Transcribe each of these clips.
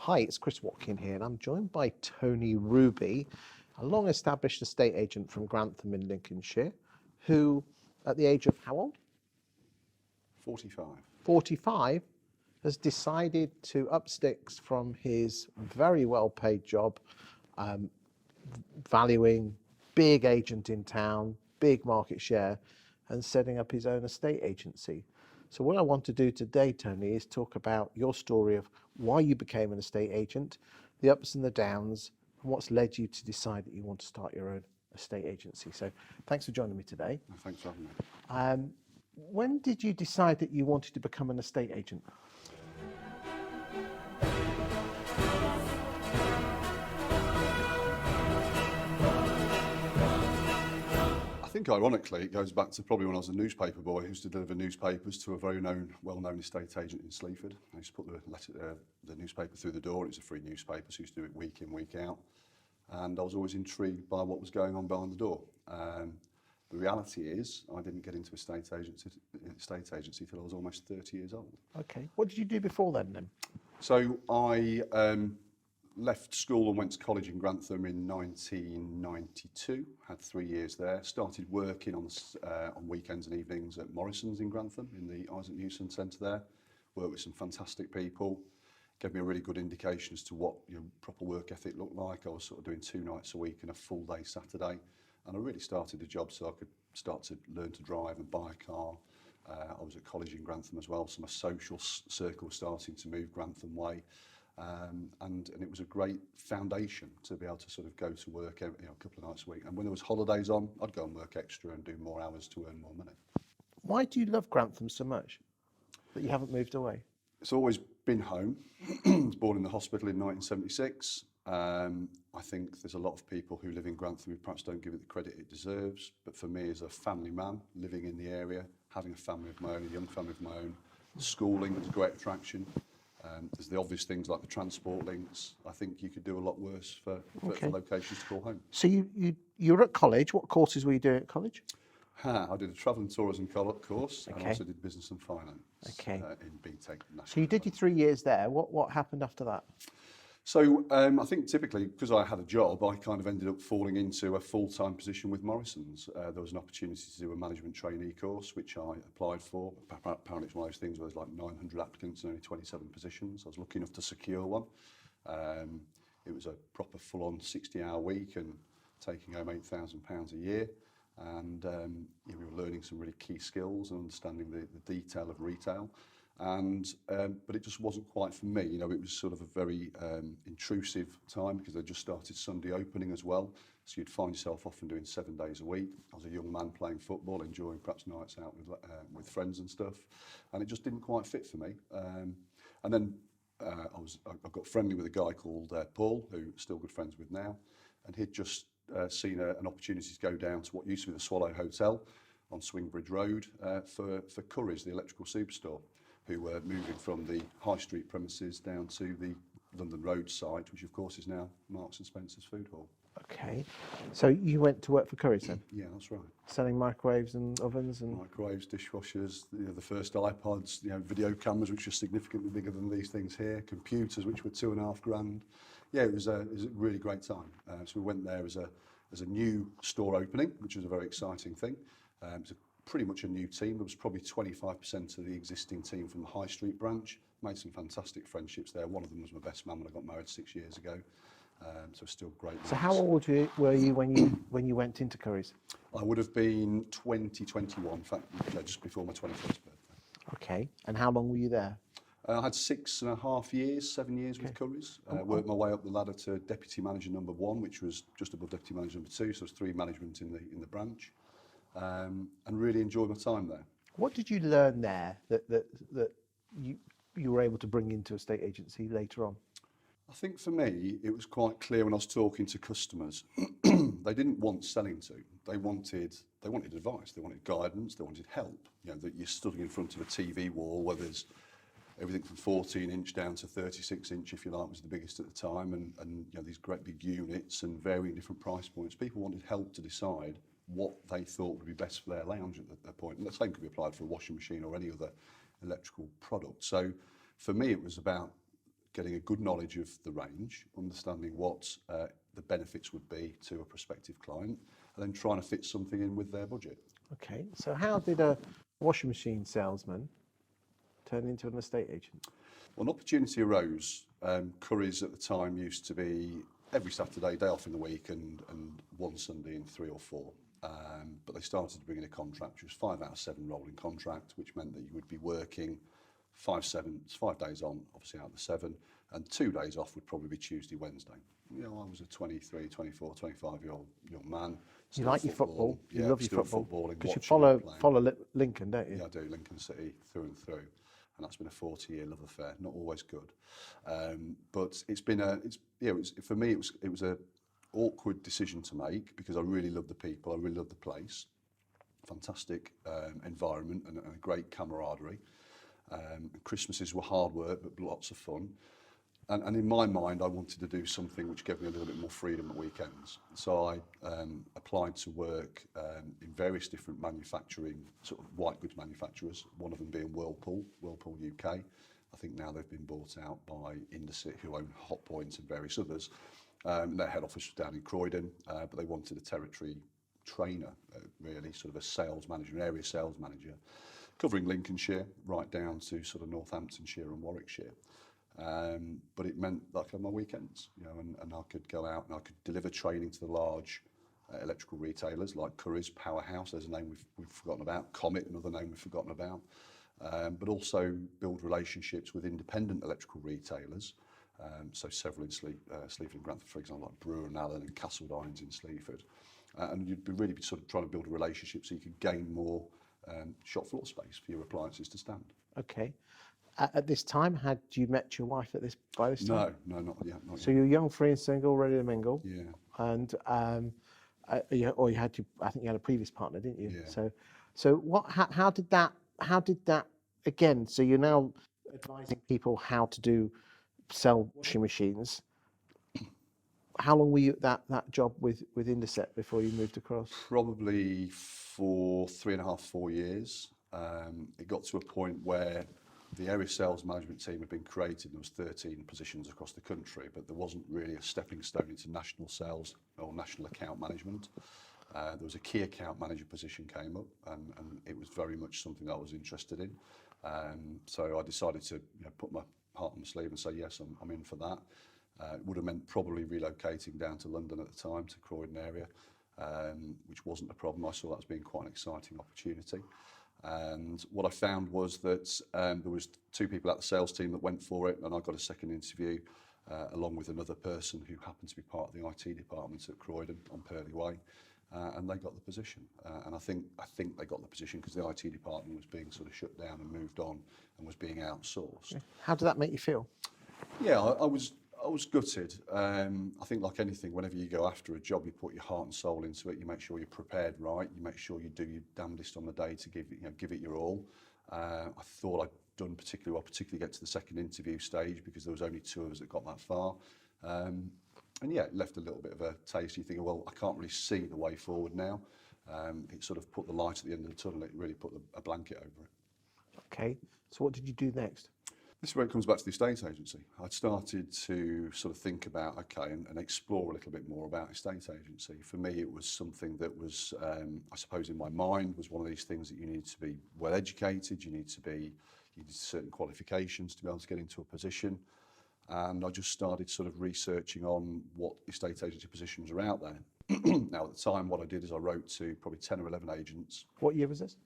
Hi, it's Chris Watkin here, and I'm joined by Tony Ruby, a long-established estate agent from Grantham in Lincolnshire, who, at the age of how old? 45. 45, has decided to up sticks from his very well-paid job, valuing, big agent in town, big market share, and setting up his own estate agency. So what I want to do today, Tony, is talk about your story of why you became an estate agent, the ups and the downs, and what's led you to decide that you want to start your own estate agency. So thanks for joining me today. Thanks for having me. When did you decide that you wanted to become an estate agent? I think ironically it goes back to probably when I was a newspaper boy who used to deliver newspapers to a very well-known estate agent in Sleaford. I used to put the newspaper through the door. It was a free newspaper, so I used to do it week in, week out. And I was always intrigued by what was going on behind the door. The reality is I didn't get into estate agency till I was almost 30 years old. Okay. What did you do before then? So I left school and went to college in Grantham in 1992. Had 3 years there. Started working on weekends and evenings at Morrison's in Grantham in the Isaac Newson Centre there. Worked with some fantastic people. Gave me a really good indication as to what proper work ethic looked like. I was sort of doing 2 nights a week and a full day Saturday. And I really started the job so I could start to learn to drive and buy a car. I was at college in Grantham as well, so my social circle was starting to move Grantham way. And it was a great foundation to be able to sort of go to work a couple of nights a week. And when there was holidays on, I'd go and work extra and do more hours to earn more money. Why do you love Grantham so much that you haven't moved away? It's always been home. I was born in the hospital in 1976. I think there's a lot of people who live in Grantham who perhaps don't give it the credit it deserves. But for me, as a family man living in the area, having a family of my own, a young family of my own, schooling was a great attraction. There's the obvious things like the transport links. I think you could do a lot worse for locations to call home. So you were at college. What courses were you doing at college? I did a travel and tourism course and also did business and finance in BTEC. So you did your 3 years there. What happened after that? So I think typically, because I had a job, I kind of ended up falling into a full-time position with Morrison's. There was an opportunity to do a management trainee course, which I applied for. Apparently it's one of those things where there's like 900 applicants and only 27 positions. I was lucky enough to secure one. It was a proper full-on 60-hour week and taking home £8,000 a year. And we were learning some really key skills and understanding the detail of retail. But it just wasn't quite for me. It was sort of a very intrusive time because they just started Sunday opening as well. So you'd find yourself often doing 7 days a week. I was a young man playing football, enjoying perhaps nights out with friends and stuff. And it just didn't quite fit for me. And then I got friendly with a guy called Paul, who I'm still good friends with now. And he'd just seen an opportunity to go down to what used to be the Swallow Hotel on Swingbridge Road for Currys, the electrical superstore, who were moving from the High Street premises down to the London Road site, which of course is now Marks and Spencer's food hall. Okay, so you went to work for Currys then? Yeah, that's right. Selling microwaves and ovens and... Microwaves, dishwashers, the first iPods, video cameras, which are significantly bigger than these things here, computers, which were £2,500. Yeah, it was a really great time. So we went there as a new store opening, which was a very exciting thing. It was pretty much a new team. There was probably 25% of the existing team from the High Street branch. Made some fantastic friendships there. One of them was my best man when I got married 6 years ago. So still great. So how old were you when you went into Currys? I would have been 21, in fact, just before my 21st birthday. Okay, and how long were you there? I had 6.5 years, 7 years with Currys. Worked my way up the ladder to deputy manager number 1, which was just above deputy manager number 2, so it was 3 management in the branch. And really enjoyed my time there. What did you learn there that you were able to bring into a estate agency later on? I think for me, it was quite clear when I was talking to customers, they didn't want selling to. They wanted advice, they wanted guidance, they wanted help. That you're stood in front of a TV wall where there's everything from 14-inch down to 36-inch, if you like, was the biggest at the time, and these great big units and varying different price points. People wanted help to decide what they thought would be best for their lounge at that point. And the same could be applied for a washing machine or any other electrical product. So for me, it was about getting a good knowledge of the range, understanding what the benefits would be to a prospective client, and then trying to fit something in with their budget. Okay, so how did a washing machine salesman turn into an estate agent? Well, an opportunity arose. Curry's at the time used to be every Saturday, day off in the week, and one Sunday in 3 or 4. But they started to bring in a contract, which was 5 out of 7 rolling contract, which meant that you would be working 5 days on, obviously out of the 7, and 2 days off would probably be Tuesday, Wednesday. You know, I was a 23, 24, 25-year-old young man. You like your football, you love your football, because you follow Lincoln, don't you? Yeah, I do, Lincoln City through and through. And that's been a 40-year love affair. Not always good, but it's been for me it was a awkward decision to make, because I really love the people, I really love the place, fantastic environment and a great camaraderie. Christmases were hard work, but lots of fun. And in my mind, I wanted to do something which gave me a little bit more freedom at weekends. So I applied to work in various different manufacturing, sort of white goods manufacturers, one of them being Whirlpool UK. I think now they've been bought out by Indesit, who own Hotpoint and various others. Their head office was down in Croydon, but they wanted a territory trainer, really, sort of a sales manager, an area sales manager, covering Lincolnshire right down to sort of Northamptonshire and Warwickshire. But it meant that I could have my weekends, you know, and I could go out and I could deliver training to the large electrical retailers like Curry's, Powerhouse, there's a name we've forgotten about, Comet, another name we've forgotten about, but also build relationships with independent electrical retailers. So several in Sleaford and Grantham, for example, like Brewer and Allen and Castledines in Sleaford. And you'd really be sort of trying to build a relationship so you could gain more shop floor space for your appliances to stand. Okay. At this time, had you met your wife by this time? No, not yet. So you're young, free and single, ready to mingle. Yeah. And I think you had a previous partner, didn't you? Yeah. So how did that again? So you're now advising people how to sell washing machines. How long were you at that job with Indesit before you moved across? Probably for 3.5, 4 years. It got to a point where the area sales management team had been created. There was 13 positions across the country, but there wasn't really a stepping stone into national sales or national account management. There was a key account manager position came up, and it was very much something that I was interested in. So I decided to put my heart on my sleeve and say, yes, I'm in for that. It would have meant probably relocating down to London at the time, to Croydon area, which wasn't a problem. I saw that as being quite an exciting opportunity. And what I found was that there was 2 people at the sales team that went for it, and I got a second interview along with another person who happened to be part of the IT department at Croydon on Purley Way, and they got the position. And I think they got the position because the IT department was being sort of shut down and moved on and was being outsourced. How did that make you feel? Yeah, I was gutted. I think like anything, whenever you go after a job, you put your heart and soul into it. You make sure you're prepared right. You make sure you do your damnedest on the day to give it your all. I thought I'd done particularly well, particularly get to the second interview stage, because there was only 2 of us that got that far. And yeah, it left a little bit of a taste. You think, well, I can't really see the way forward now. It sort of put the light at the end of the tunnel. It really put a blanket over it. Okay. So what did you do next? This is where it comes back to the estate agency. I'd started to sort of think about, and explore a little bit more about estate agency. For me, it was something that was, I suppose in my mind, was one of these things that you need to be well educated, you need certain qualifications to be able to get into a position. And I just started sort of researching on what estate agency positions are out there. Now, at the time, what I did is I wrote to probably 10 or 11 agents. What year was this?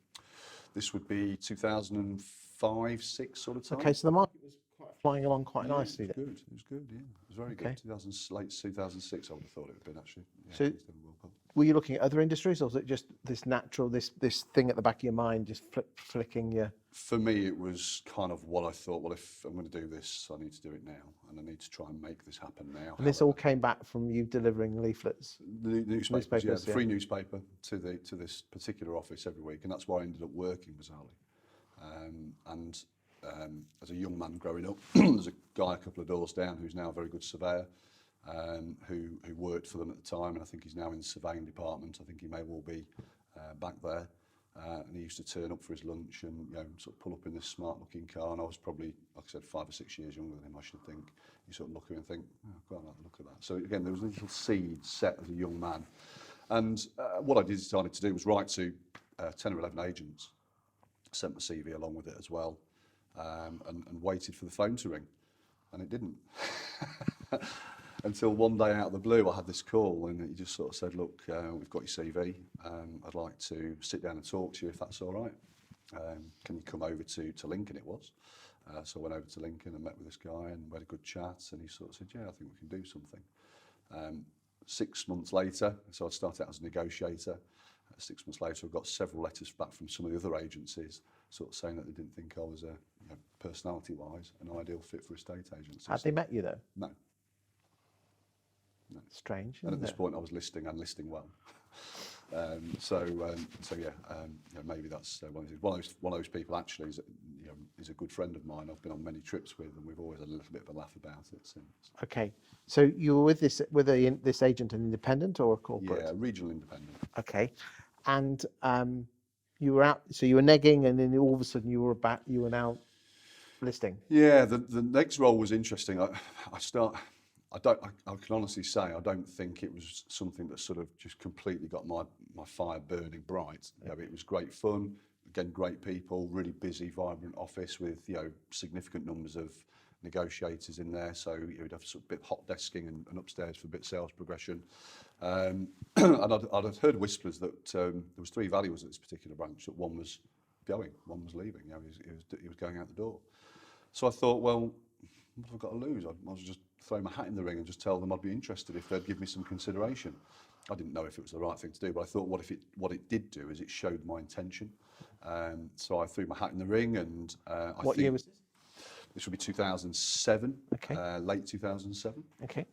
This would be 2005, 6 sort of time. Okay, so the market was flying along quite nicely. It was good, yeah. It was very good. Late 2006, I would have thought it would have been, actually. Yeah, so, were you looking at other industries, or was it just this natural, this thing at the back of your mind, just flicking you? For me, it was kind of what I thought, well, if I'm going to do this, I need to do it now, and I need to try and make this happen now. And this all came back from you delivering leaflets? The newspapers, yeah, the free newspaper to this particular office every week, and that's why I ended up working, bizarrely. As a young man growing up, there's a guy a couple of doors down who's now a very good surveyor, who worked for them at the time, and I think he's now in the surveying department. I think he may well be back there. And he used to turn up for his lunch and, you know, sort of pull up in this smart-looking car. And I was probably, like I said, 5 or 6 years younger than him, I should think. You sort of look at him and think, oh, go on, have a look at that. So again, there was a little seed set as a young man. And what I decided to do was write to 10 or 11 agents, sent my CV along with it as well, and waited for the phone to ring. And it didn't. Until one day out of the blue, I had this call and he just sort of said, look, we've got your CV. I'd like to sit down and talk to you if that's all right. Can you come over to Lincoln? It was. So I went over to Lincoln and met with this guy and we had a good chat. And he sort of said, yeah, I think we can do something. 6 months later, so I started out as a negotiator. 6 months later, I got several letters back from some of the other agencies sort of saying that they didn't think I was, personality-wise, an ideal fit for estate agency. Had they met you though? No. No. Strange. And at this it? point, I was listing and listing well. Maybe that's one of those people. Actually, is a good friend of mine. I've been on many trips with, and we've always had a little bit of a laugh about it since. Okay, so you were with this agent, an independent or a corporate? Yeah, regional independent. Okay, and you were out. So you were negging, and then all of a sudden you were now listing. Yeah, the next role was interesting. I can honestly say I don't think it was something that sort of just completely got my fire burning bright. You know, it was great fun, again, great people, really busy, vibrant office with, significant numbers of negotiators in there. So you'd have sort of a bit of hot desking and upstairs for a bit of sales progression. And I'd heard whispers that there was 3 valuers at this particular branch, that one was going, one was leaving. He was going out the door. So I thought, well, what have I got to lose? I might as well just throw my hat in the ring and just tell them I'd be interested if they'd give me some consideration. I didn't know if it was the right thing to do, but I thought what it did do is it showed my intention. So I threw my hat in the ring, and What year was this? This would be 2007, Okay. Late 2007. Okay.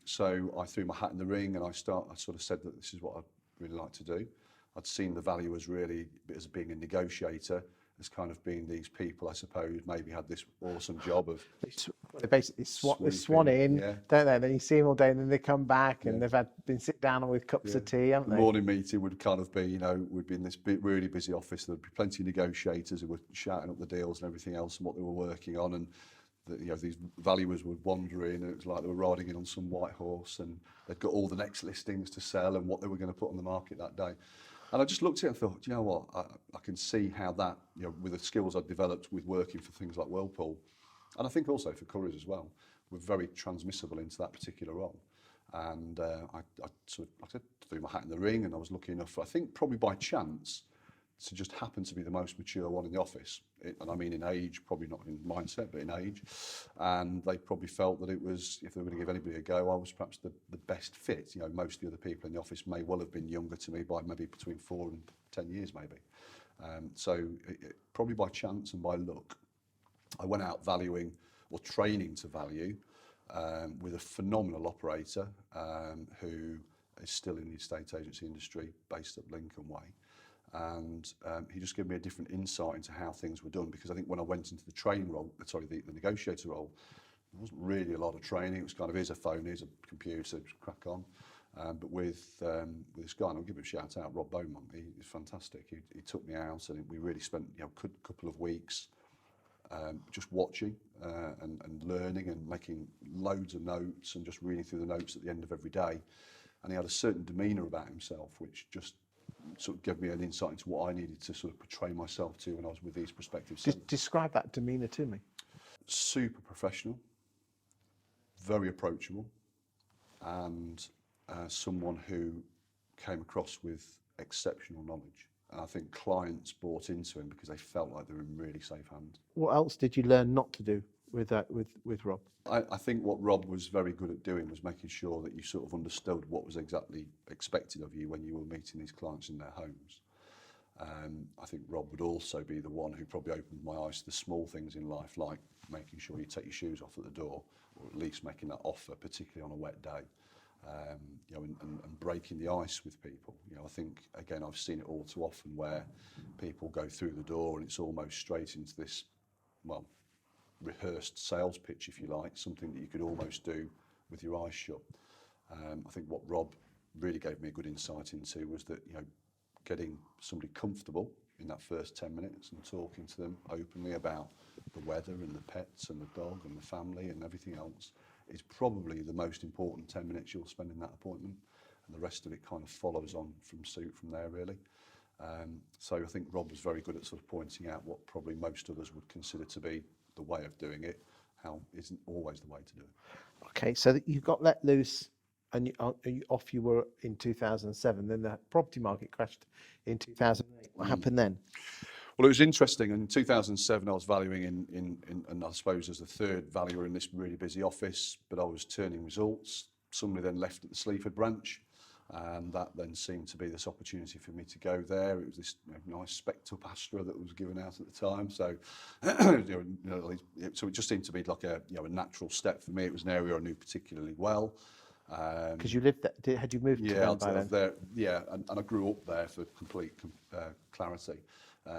So I threw my hat in the ring, and I sort of said that this is what I'd really like to do. I'd seen the valuers really as being a negotiator, as kind of being these people, I suppose, maybe had this awesome job of... They basically swan in, yeah. don't they? Then you see them all day and then they come back and they've been sit down with cups of tea, haven't The they? morning meeting would kind of be, we'd be in this really busy office. There'd be plenty of negotiators who were shouting up the deals and everything else and what they were working on. And, these valuers would wander in, and it was like they were riding in on some white horse, and they'd got all the next listings to sell and what they were going to put on the market that day. And I just looked at it and thought, do you know what? I can see how that, with the skills I'd developed with working for things like Whirlpool, and I think also for Currys as well, were very transmissible into that particular role. And I threw my hat in the ring, and I was lucky enough, I think probably by chance, to just happen to be the most mature one in the office. And I mean in age, probably not in mindset, but in age. And they probably felt that it was, if they were going to give anybody a go, I was perhaps the best fit. Most of the other people in the office may well have been younger to me by maybe between 4 and 10 years, maybe. Probably by chance and by luck, I went out valuing or training to value with a phenomenal operator who is still in the estate agency industry, based at Lincoln Way. And he just gave me a different insight into how things were done, because I think when I went into the the negotiator role, there wasn't really a lot of training. It was kind of, here's a phone, here's a computer, just crack on. But with this guy, and I'll give him a shout out, Rob Beaumont, he's fantastic. He took me out, and we really spent a couple of weeks just watching and learning and making loads of notes and just reading through the notes at the end of every day. And he had a certain demeanour about himself, which just sort of gave me an insight into what I needed to sort of portray myself to when I was with these prospective sellers. Describe that demeanour to me. Super professional, very approachable, and someone who came across with exceptional knowledge. And I think clients bought into him because they felt like they were in really safe hands. What else did you learn not to do with Rob? I think what Rob was very good at doing was making sure that you sort of understood what was exactly expected of you when you were meeting these clients in their homes. I think Rob would also be the one who probably opened my eyes to the small things in life, like making sure you take your shoes off at the door, or at least making that offer, particularly on a wet day. And breaking the ice with people. I think, again, I've seen it all too often where people go through the door and it's almost straight into this, rehearsed sales pitch, if you like, something that you could almost do with your eyes shut. I think what Rob really gave me a good insight into was that, getting somebody comfortable in that first 10 minutes and talking to them openly about the weather and the pets and the dog and the family and everything else is probably the most important 10 minutes you'll spend in that appointment, and the rest of it kind of follows on from there really. So I think Rob was very good at sort of pointing out what probably most others would consider to be the way of doing it, how isn't always the way to do it. Okay, so that you got let loose and off you were in 2007. Then the property market crashed in 2008. What happened then? Well, it was interesting. In 2007, I was valuing and I suppose as the third valuer in this really busy office, but I was turning results. Somebody then left at the Sleaford branch, and that then seemed to be this opportunity for me to go there. It was this nice spec'd up Astra that was given out at the time, so so it just seemed to be like a natural step for me. It was an area I knew particularly well. Because you lived there, had you moved to there by then? There, yeah, and I grew up there for complete clarity.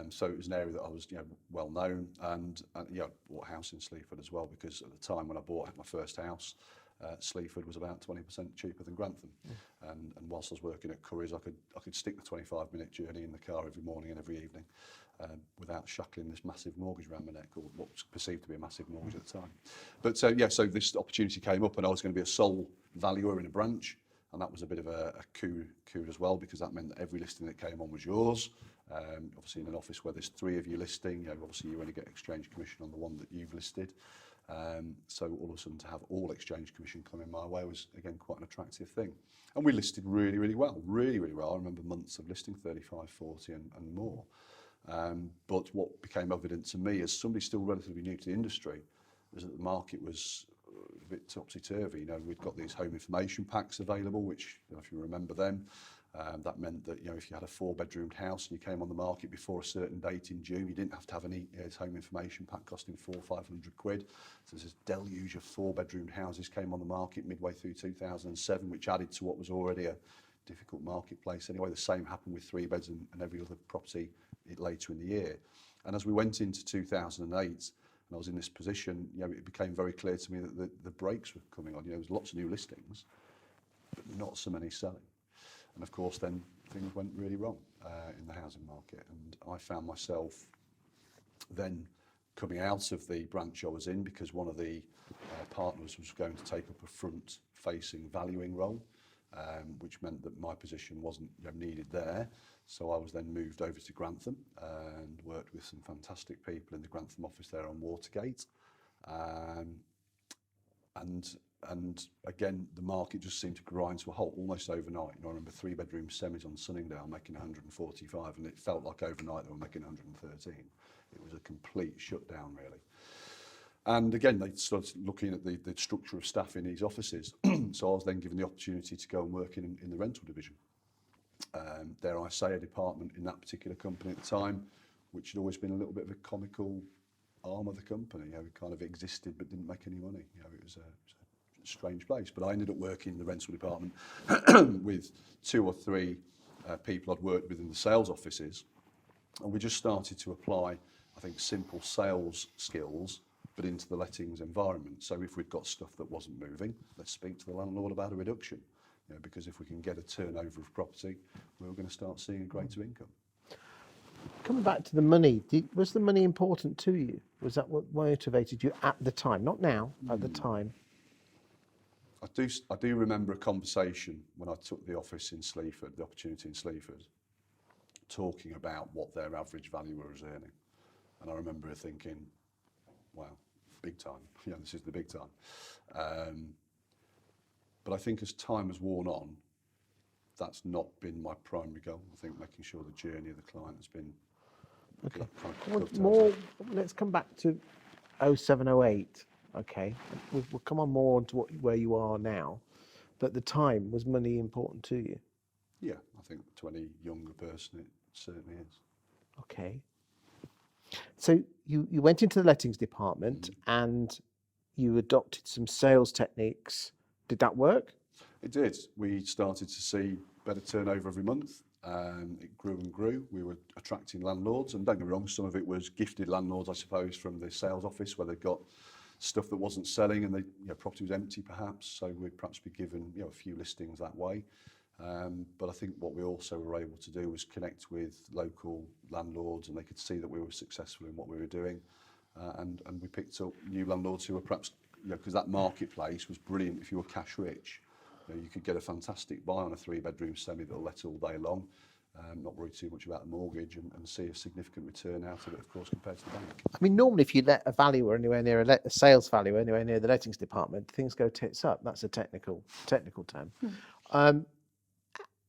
So it was an area that I was well known, and bought a house in Sleaford as well, because at the time when I bought my first house, Sleaford was about 20% cheaper than Grantham. And whilst I was working at Curry's, I could stick the 25-minute journey in the car every morning and every evening without shackling this massive mortgage around my neck, or what was perceived to be a massive mortgage at the time. But so this opportunity came up, and I was going to be a sole valuer in a branch, and that was a bit of a coup as well, because that meant that every listing that came on was yours. Obviously in an office where there's 3 of you listing, obviously you only get exchange commission on the one that you've listed. So all of a sudden to have all exchange commission coming my way was again quite an attractive thing. And we listed really, really well, really, really well. I remember months of listing 35, 40 and more. But what became evident to me as somebody still relatively new to the industry was that the market was a bit topsy-turvy. We'd got these home information packs available, which, if you remember them, that meant that if you had a 4-bedroomed house and you came on the market before a certain date in June, you didn't have to have any home information pack costing 400 or 500 quid. So there's this deluge of 4-bedroomed houses came on the market midway through 2007, which added to what was already a difficult marketplace anyway. The same happened with 3 beds and every other property later in the year. And as we went into 2008, and I was in this position, it became very clear to me that the brakes were coming on. There was lots of new listings, but not so many selling. And of course, then things went really wrong in the housing market. And I found myself then coming out of the branch I was in, because one of the partners was going to take up a front-facing valuing role, which meant that my position wasn't needed there. So I was then moved over to Grantham and worked with some fantastic people in the Grantham office there on Watergate. And again, the market just seemed to grind to a halt almost overnight. I remember 3-bedroom semis on Sunningdale making 145, and it felt like overnight they were making 113. It was a complete shutdown, really. And again, they started looking at the structure of staff in these offices. So I was then given the opportunity to go and work in the rental division. Dare I say, a department in that particular company at the time, which had always been a little bit of a comical arm of the company. It kind of existed but didn't make any money. It was a strange place. But I ended up working in the rental department with 2 or 3 people I'd worked with in the sales offices, and we just started to apply, I think, simple sales skills but into the lettings environment. So if we'd got stuff that wasn't moving, let's speak to the landlord about a reduction. Because if we can get a turnover of property, we're going to start seeing a greater income. Coming back to the money, was the money important to you? Was that what motivated you at the time? Not now, at the time. I do remember a conversation when I took the office in Sleaford, the opportunity in Sleaford, talking about what their average valuer was earning. And I remember thinking, wow, big time. This is the big time. But I think as time has worn on, that's not been my primary goal. I think making sure the journey of the client has been more. Let's come back to 07, 08. Okay, we'll come on more onto where you are now. But at the time, was money important to you? Yeah, I think to any younger person, it certainly is. Okay. So you went into the lettings department and you adopted some sales techniques. Did that work? It did. We started to see better turnover every month. It grew and grew. We were attracting landlords, and don't get me wrong, some of it was gifted landlords, I suppose, from the sales office where they got stuff that wasn't selling and the property was empty perhaps, so we'd perhaps be given a few listings that way. But I think what we also were able to do was connect with local landlords, and they could see that we were successful in what we were doing. And we picked up new landlords who were perhaps, because that marketplace was brilliant. If you were cash rich, you could get a fantastic buy on a 3-bedroom semi that'll let all day long, not worry too much about the mortgage, and see a significant return out of it, of course, compared to the bank. I mean, normally if you let a valuer anywhere near a sales valuer anywhere near the lettings department, things go tits up. That's a technical term.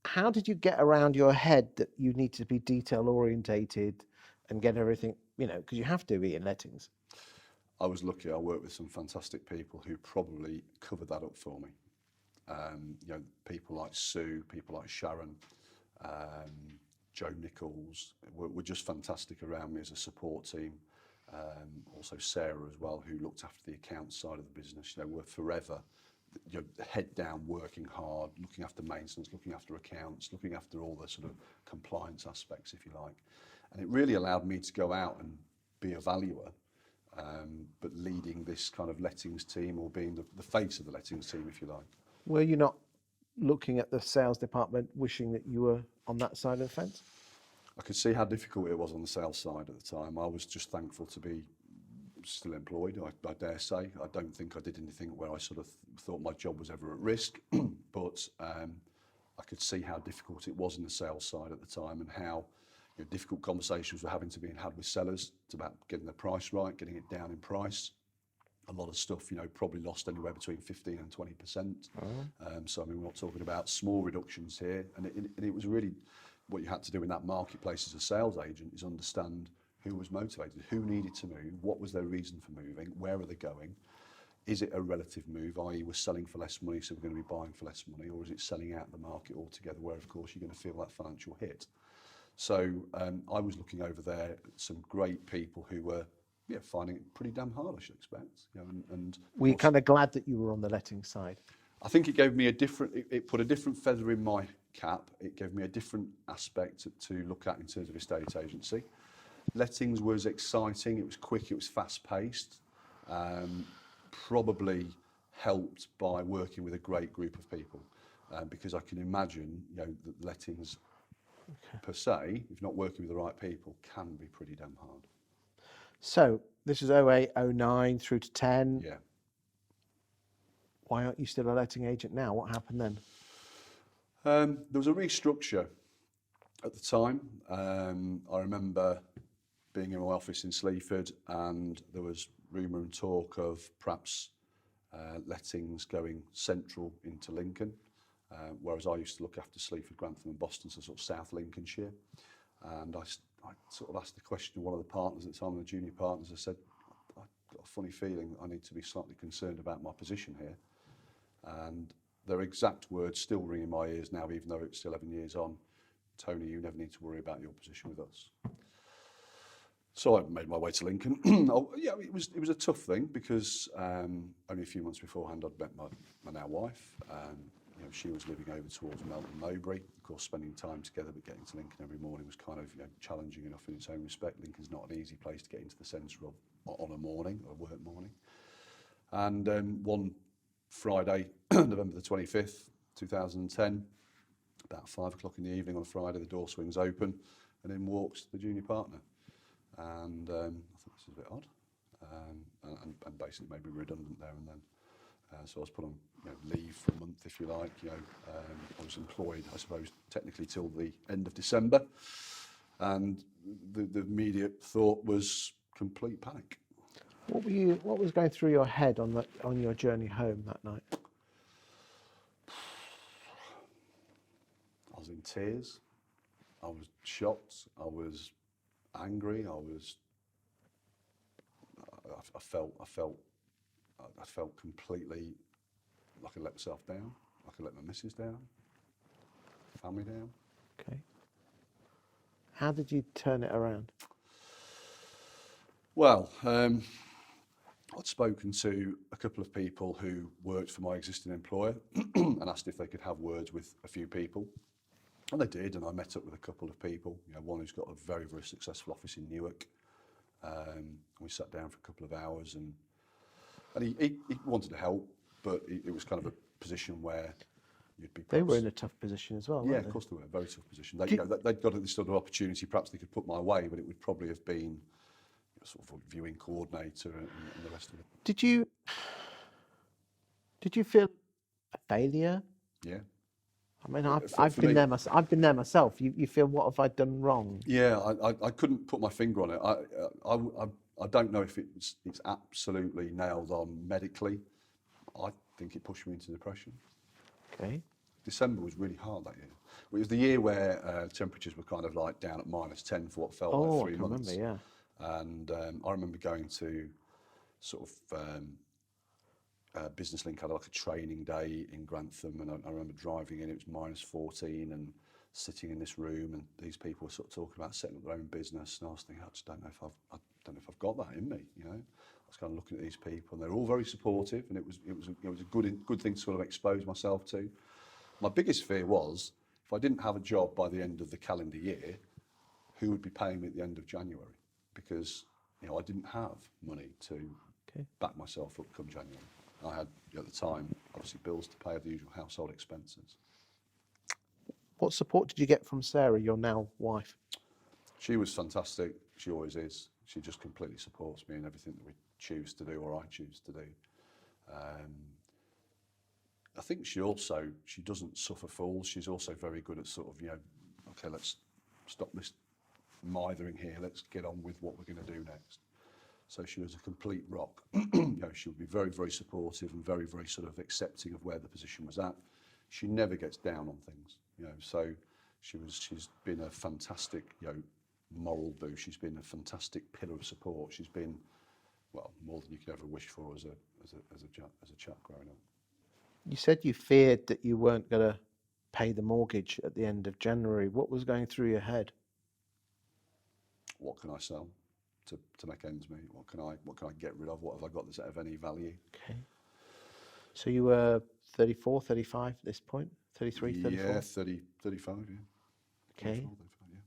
How did you get around your head that you need to be detail orientated and get everything, because you have to be in lettings? I was lucky. I worked with some fantastic people who probably covered that up for me. People like Sue, people like Sharon, Joe Nichols were just fantastic around me as a support team. Also Sarah as well, who looked after the accounts side of the business. Were forever, head down, working hard, looking after maintenance, looking after accounts, looking after all the sort of compliance aspects, if you like. And it really allowed me to go out and be a valuer, but leading this kind of lettings team, or being the face of the lettings team, if you like. Were you not looking at the sales department wishing that you were on that side of the fence? I could see how difficult it was on the sales side at the time. I was just thankful to be still employed, I dare say. I don't think I did anything where I sort of thought my job was ever at risk, but I could see how difficult it was in the sales side at the time, and how difficult conversations were having to be had with sellers. It's about getting the price right, getting it down in price. A lot of stuff, probably lost anywhere between 15 and 20%. So, I mean, we're not talking about small reductions here. And it was really what you had to do in that marketplace as a sales agent, is understand who was motivated, who needed to move, what was their reason for moving, where are they going? Is it a relative move, i.e. we're selling for less money, so we're going to be buying for less money, or is it selling out the market altogether, where, of course, you're going to feel that financial hit? So I was looking over there at some great people who were finding it pretty damn hard, I should expect. And were you kind of glad that you were on the letting side? I think it gave me it put a different feather in my cap. It gave me a different aspect to look at in terms of estate agency. Lettings was exciting, it was quick, it was fast paced. Probably helped by working with a great group of people, because I can imagine that lettings per se, if not working with the right people, can be pretty damn hard. So this is 08, 09 through to 10. Yeah. Why aren't you still a letting agent now? What happened then? There was a restructure at the time. I remember being in my office in Sleaford, and there was rumour and talk of perhaps lettings going central into Lincoln, whereas I used to look after Sleaford, Grantham and Boston, so sort of South Lincolnshire. And I sort of asked the question to one of the partners at the time, the junior partners. I said, I've got a funny feeling I need to be slightly concerned about my position here. And their exact words still ring in my ears now, even though it's 11 years on. Tony, you never need to worry about your position with us. So I made my way to Lincoln. It was a tough thing, because only a few months beforehand I'd met my now wife. She was living over towards Melton Mowbray. Of course, spending time together, but getting to Lincoln every morning was kind of challenging enough in its own respect. Lincoln's not an easy place to get into the centre of on a morning, or a work morning. And one Friday, November the 25th, 2010, about 5 o'clock in the evening on a Friday, the door swings open, and in walks the junior partner. And I thought, this is a bit odd, and basically made me redundant there and then. So I was put on leave for a month, if you like. I was employed, I suppose, technically till the end of December, and the immediate thought was complete panic. What was going through your head on your journey home that night? I was in tears. I was shocked. I was angry. I felt completely like I let myself down, like I let my missus down, family down. Okay. How did you turn it around? Well, I'd spoken to a couple of people who worked for my existing employer and asked if they could have words with a few people. And they did, and I met up with a couple of people. One who's got a very, very successful office in Newark. We sat down for a couple of hours, and he wanted to help, but it was kind of a position where you'd be They were perhaps... in a tough position as well, Yeah, weren't of they? course they were. Very tough position. They, they'd got this sort of opportunity perhaps they could put my way, but it would probably have been sort of a viewing coordinator and the rest of it. Did you feel a failure? Yeah. I mean, For I've been me, there myself. I've been there myself. You feel, what have I done wrong? yeah, I couldn't put my finger on it. I don't know if it's absolutely nailed on medically. I think it pushed me into depression. Okay. December was really hard that year. It was the year where temperatures were kind of like down at -10 for what felt like 3 I can months. remember, yeah. And I remember going to sort of Business Link had like a training day in Grantham, and I remember driving in. It was -14, and sitting in this room, and these people were sort of talking about setting up their own business, and I was thinking, I just don't know if I've got that in me, you know. I was kind of looking at these people, and they're all very supportive, and it was a good thing to sort of expose myself to. My biggest fear was, if I didn't have a job by the end of the calendar year, who would be paying me at the end of January? Because, you know, I didn't have money to back myself up come January. I had, at the time, obviously bills to pay, the usual household expenses. What support did you get from Sarah, your now wife? She was fantastic. She always is. She just completely supports me in everything that we choose to do, or I choose to do. I think she doesn't suffer fools. She's also very good at sort of, you know, okay, let's stop this mithering here. Let's get on with what we're going to do next. So she was a complete rock. You know, she would be very, very supportive and very, very sort of accepting of where the position was at. She never gets down on things, you know. So she's been a fantastic, you know, moral boost. She's been a fantastic pillar of support. She's been, well, more than you could ever wish for as a chap growing up. You said you feared that you weren't going to pay the mortgage at the end of January. What was going through your head? What can I sell to make ends meet? What can I get rid of? What have I got that's of any value? Okay. So you were 34, 35 at this point? 33, 34? Yeah, 30, 35, yeah. Okay. 34, 35,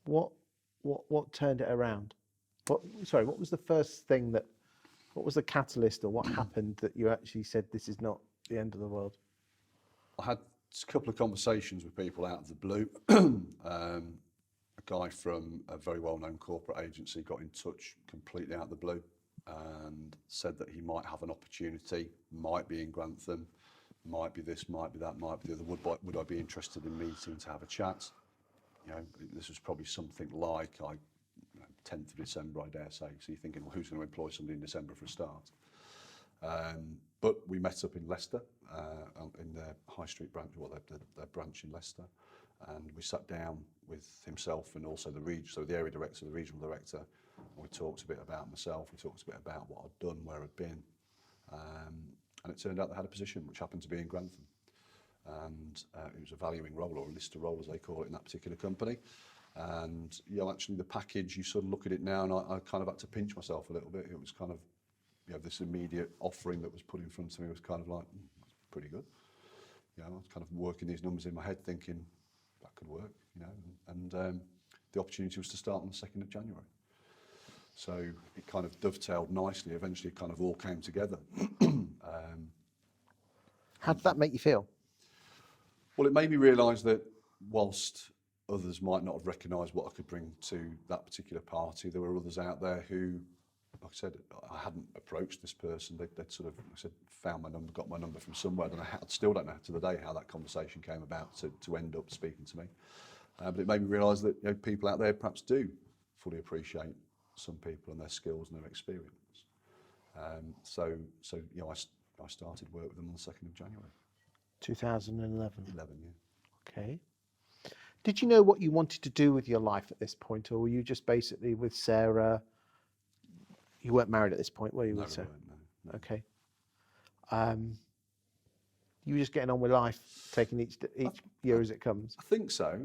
yeah. What turned it around? What was the first thing what was the catalyst, or what happened that you actually said, this is not the end of the world? I had a couple of conversations with people out of the blue. A guy from a very well-known corporate agency got in touch completely out of the blue and said that he might have an opportunity, might be in Grantham, might be this, might be that, might be the other. Would I be interested in meeting to have a chat? You know, this was probably something like 10th of December, I dare say. So you're thinking, well, who's going to employ somebody in December for a start? But we met up in Leicester, in their High Street branch, or their branch in Leicester, and we sat down with himself and also the area director, the regional director, and we talked a bit about myself, we talked a bit about what I'd done, where I'd been, and it turned out they had a position which happened to be in Grantham, and it was a valuing role, or a lister role as they call it in that particular company. And you know, actually the package, you sort of look at it now, and I kind of had to pinch myself a little bit. It was kind of, you know, this immediate offering that was put in front of me was kind of like, that's pretty good. You know, I was kind of working these numbers in my head thinking, that could work, you know, and the opportunity was to start on the 2nd of January. So it kind of dovetailed nicely. Eventually it kind of all came together. How did that make you feel? Well, it made me realise that whilst others might not have recognised what I could bring to that particular party, there were others out there who, like I said, I hadn't approached this person. They'd sort of, like I said, found my number, got my number from somewhere, and I still don't know to the day how that conversation came about to end up speaking to me. But it made me realise that, you know, people out there perhaps do fully appreciate some people and their skills and their experience. So you know, I started work with them on the 2nd of January. 2011. 11, yeah. Okay. Did you know what you wanted to do with your life at this point, or were you just basically with Sarah? You weren't married at this point, were you? No, with Sarah? no. Okay. You were just getting on with life, taking each year as it comes. I think so.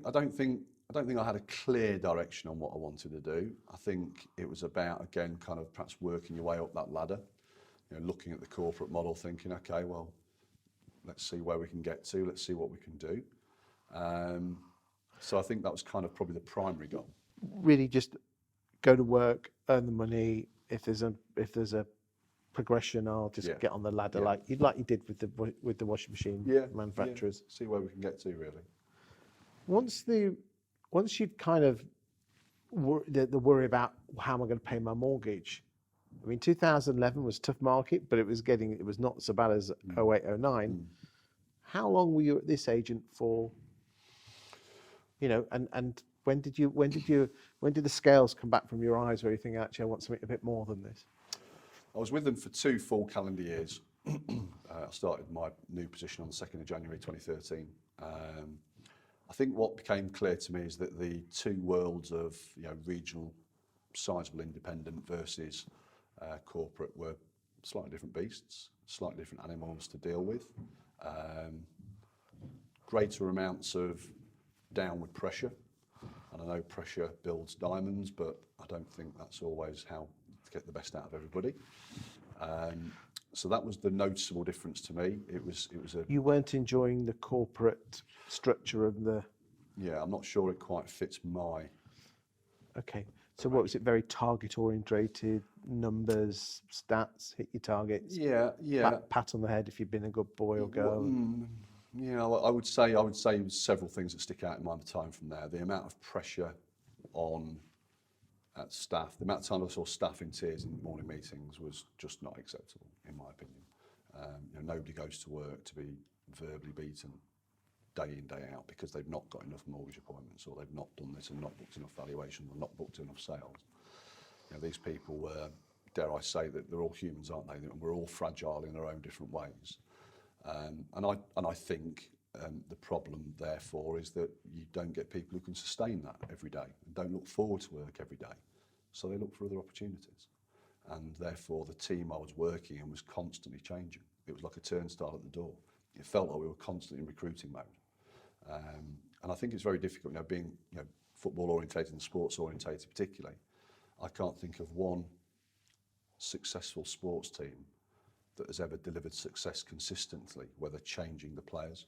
I don't think I had a clear direction on what I wanted to do. I think it was about, again, kind of perhaps working your way up that ladder. You know, looking at the corporate model, thinking, okay, well, let's see where we can get to. Let's see what we can do. So I think that was kind of probably the primary goal. Really, just go to work, earn the money. If there's a progression. I'll just Yeah. get on the ladder Yeah. like you did with the washing machine manufacturers. See where we can get to, really. Once you've kind of the worry about how am I going to pay my mortgage. I mean, 2011 was a tough market, but it was not so bad as 08, 09. How long were you at this agent for? You know, and when did the scales come back from your eyes where you think, actually, I want something a bit more than this? I was with them for 2 full calendar years. I started my new position on the 2nd of January 2013. I think what became clear to me is that the two worlds of regional, sizable independent versus corporate were slightly different beasts, slightly different animals to deal with. Greater amounts of downward pressure, and I know pressure builds diamonds, but I don't think that's always how to get the best out of everybody. So that was the noticeable difference to me. It was a You weren't enjoying the corporate structure of the. Yeah, I'm not sure it quite fits my. Okay, so what was it? Very target orientated, numbers, stats, hit your targets. Yeah. Pat on the head if you've been a good boy or girl. Yeah, I would say several things that stick out in my time from there. The amount of pressure on staff, the amount of time I saw staff in tears in morning meetings was just not acceptable, in my opinion. Nobody goes to work to be verbally beaten day in, day out because they've not got enough mortgage appointments, or they've not done this and not booked enough valuations, or not booked enough sales. These people were, dare I say, that they're all humans, aren't they? And we're all fragile in our own different ways. And I think the problem, therefore, is that you don't get people who can sustain that every day and don't look forward to work every day. So they look for other opportunities. And therefore, the team I was working in was constantly changing. It was like a turnstile at the door. It felt like we were constantly in recruiting mode. And I think it's very difficult, being football orientated and sports orientated particularly. I can't think of one successful sports team that has ever delivered success consistently, whether changing the players.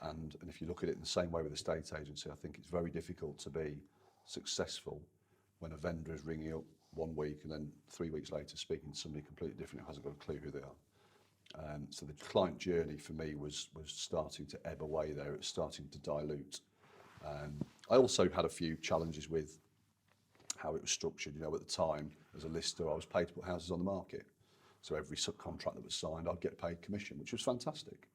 And if you look at it in the same way with the estate agency, I think it's very difficult to be successful when a vendor is ringing up 1 week and then 3 weeks later speaking to somebody completely different who hasn't got a clue who they are. So the client journey for me was starting to ebb away there. It's starting to dilute. I also had a few challenges with how it was structured. At the time, as a lister, I was paid to put houses on the market. So every subcontract that was signed, I'd get paid commission, which was fantastic.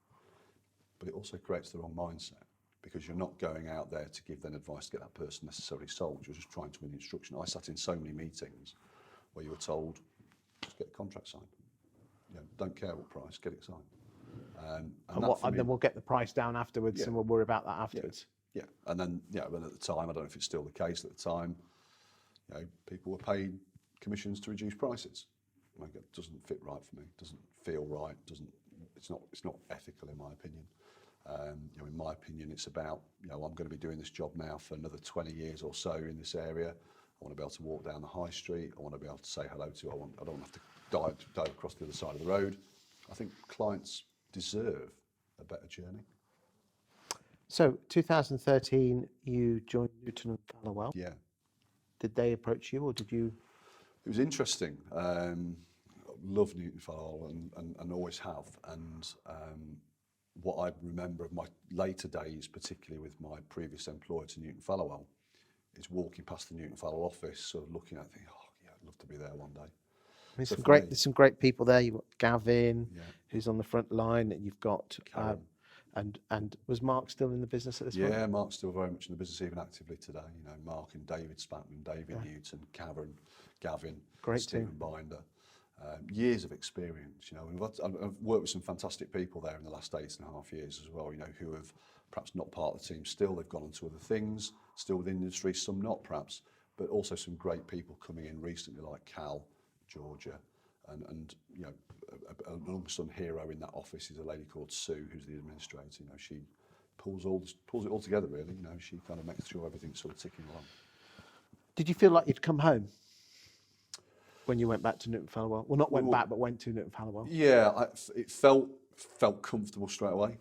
But it also creates the wrong mindset, because you're not going out there to give them advice to get that person necessarily sold. You're just trying to win the instruction. I sat in so many meetings where you were told, just get the contract signed. Don't care what price, get it signed. And then we'll get the price down afterwards, and we'll worry about that afterwards. Yeah. And then, but at the time, I don't know if it's still the case, at the time, people were paid commissions to reduce prices. It doesn't fit right for me. It doesn't feel right. It's not ethical, in my opinion. In my opinion, it's about, I'm going to be doing this job now for another 20 years or so in this area. I want to be able to walk down the high street. I want to be able to say hello to. I don't have to dive across the other side of the road. I think clients deserve a better journey. So 2013, you joined Newton and Fallowell. Yeah. Did they approach you, or did you? It was interesting. Love Newton Fallowell and always have. And what I remember of my later days, particularly with my previous employer to Newton Fallowell, is walking past the Newton Fallowell office, sort of looking at it, thinking, I'd love to be there one day. There's some great people there. You've got Gavin, who's on the front line, and you've got and was Mark still in the business at this point? Yeah, Mark's still very much in the business, even actively today. Mark and David Spatman, David Newton, Gavin, great Stephen team. Binder. Years of experience. I've worked with some fantastic people there in the last 8.5 years as well. Who have perhaps not part of the team still. They've gone on to other things, still within the industry. Some not, perhaps, but also some great people coming in recently, like Cal, Georgia, and an unsung hero in that office is a lady called Sue, who's the administrator. She pulls it all together, really. She kind of makes sure everything's sort of ticking along. Did you feel like you'd come home when you went back to Newton Fallowell? Well, not went back, but went to Newton Fallowell. Yeah, it felt comfortable straight away.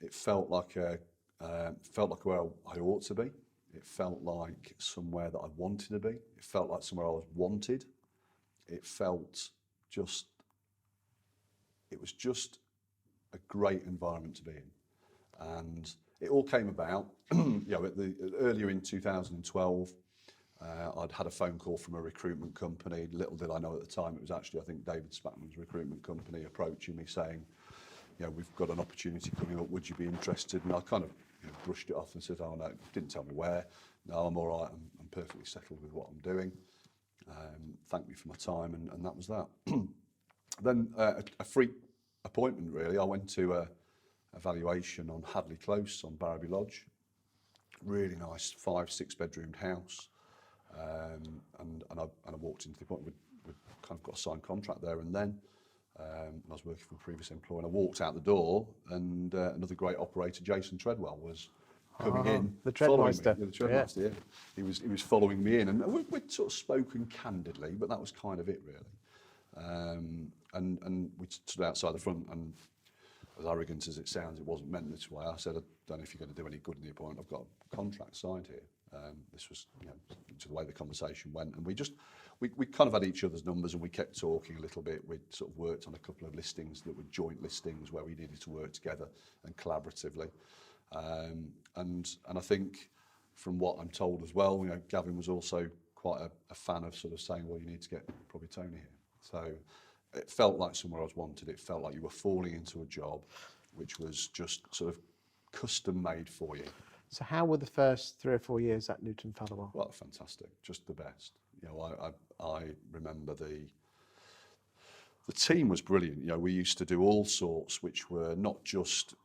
It felt like where I ought to be. It felt like somewhere that I wanted to be. It felt like somewhere I was wanted. It felt just it was just a great environment to be in. And it all came about, earlier in 2012, I'd had a phone call from a recruitment company. Little did I know at the time, it was actually, I think, David Spatman's recruitment company approaching me saying, we've got an opportunity coming up, would you be interested? And I kind of brushed it off and said, oh no, didn't tell me where. No, I'm all right, I'm perfectly settled with what I'm doing. Thank me for my time, and that was that. Then a freak appointment, really. I went to a valuation on Hadley Close on Barrowby Lodge. Really nice 5-6 bedroomed house. And I walked into the appointment. We'd kind of got a signed contract there and then. And I was working for a previous employer, and I walked out the door, and another great operator, Jason Treadwell, was coming in. The Treadmeister. The Treadmeister, yeah. He was following me in, and we'd sort of spoken candidly, but that was kind of it, really. And we stood outside the front, and as arrogant as it sounds, it wasn't meant this way. I said, I don't know if you're going to do any good in the appointment. I've got a contract signed here. This was, to the way the conversation went, and we kind of had each other's numbers, and we kept talking a little bit. We'd sort of worked on a couple of listings that were joint listings where we needed to work together and collaboratively. And I think, from what I'm told as well, Gavin was also quite a fan of sort of saying, well, you need to get probably Tony here. So it felt like somewhere I was wanted. It felt like you were falling into a job which was just sort of custom made for you. So how were the first 3 or 4 years at Newton Fallowell? Well, fantastic, just the best. I remember the team was brilliant. We used to do all sorts, which were not just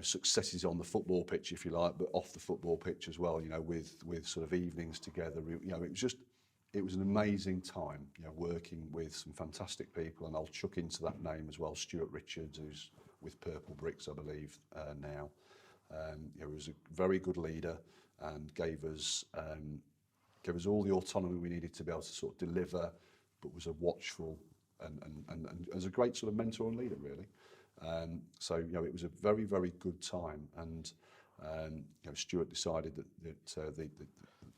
successes on the football pitch, if you like, but off the football pitch as well. With sort of evenings together. It was an amazing time. Working with some fantastic people, and I'll chuck into that name as well, Stuart Richards, who's with Purple Bricks, I believe, now. He was a very good leader and gave us all the autonomy we needed to be able to sort of deliver, but was a watchful and as a great sort of mentor and leader, really. So it was a very, very good time, and Stuart decided that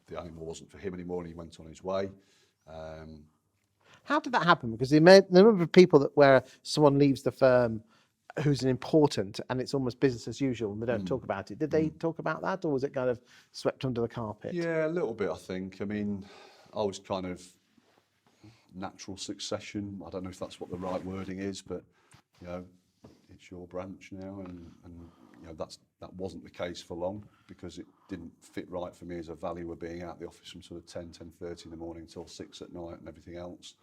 the animal wasn't for him anymore, and he went on his way. How did that happen? Because the number of people where someone leaves the firm who's an important, and it's almost business as usual, and they don't talk about it. Did they talk about that, or was it kind of swept under the carpet? Yeah, a little bit, I think. I mean, I was kind of natural succession. I don't know if that's what the right wording is, but it's your branch now, and that wasn't the case for long, because it didn't fit right for me as a valuer, being out the office from sort of 10:30 in the morning till 6 at night and everything else.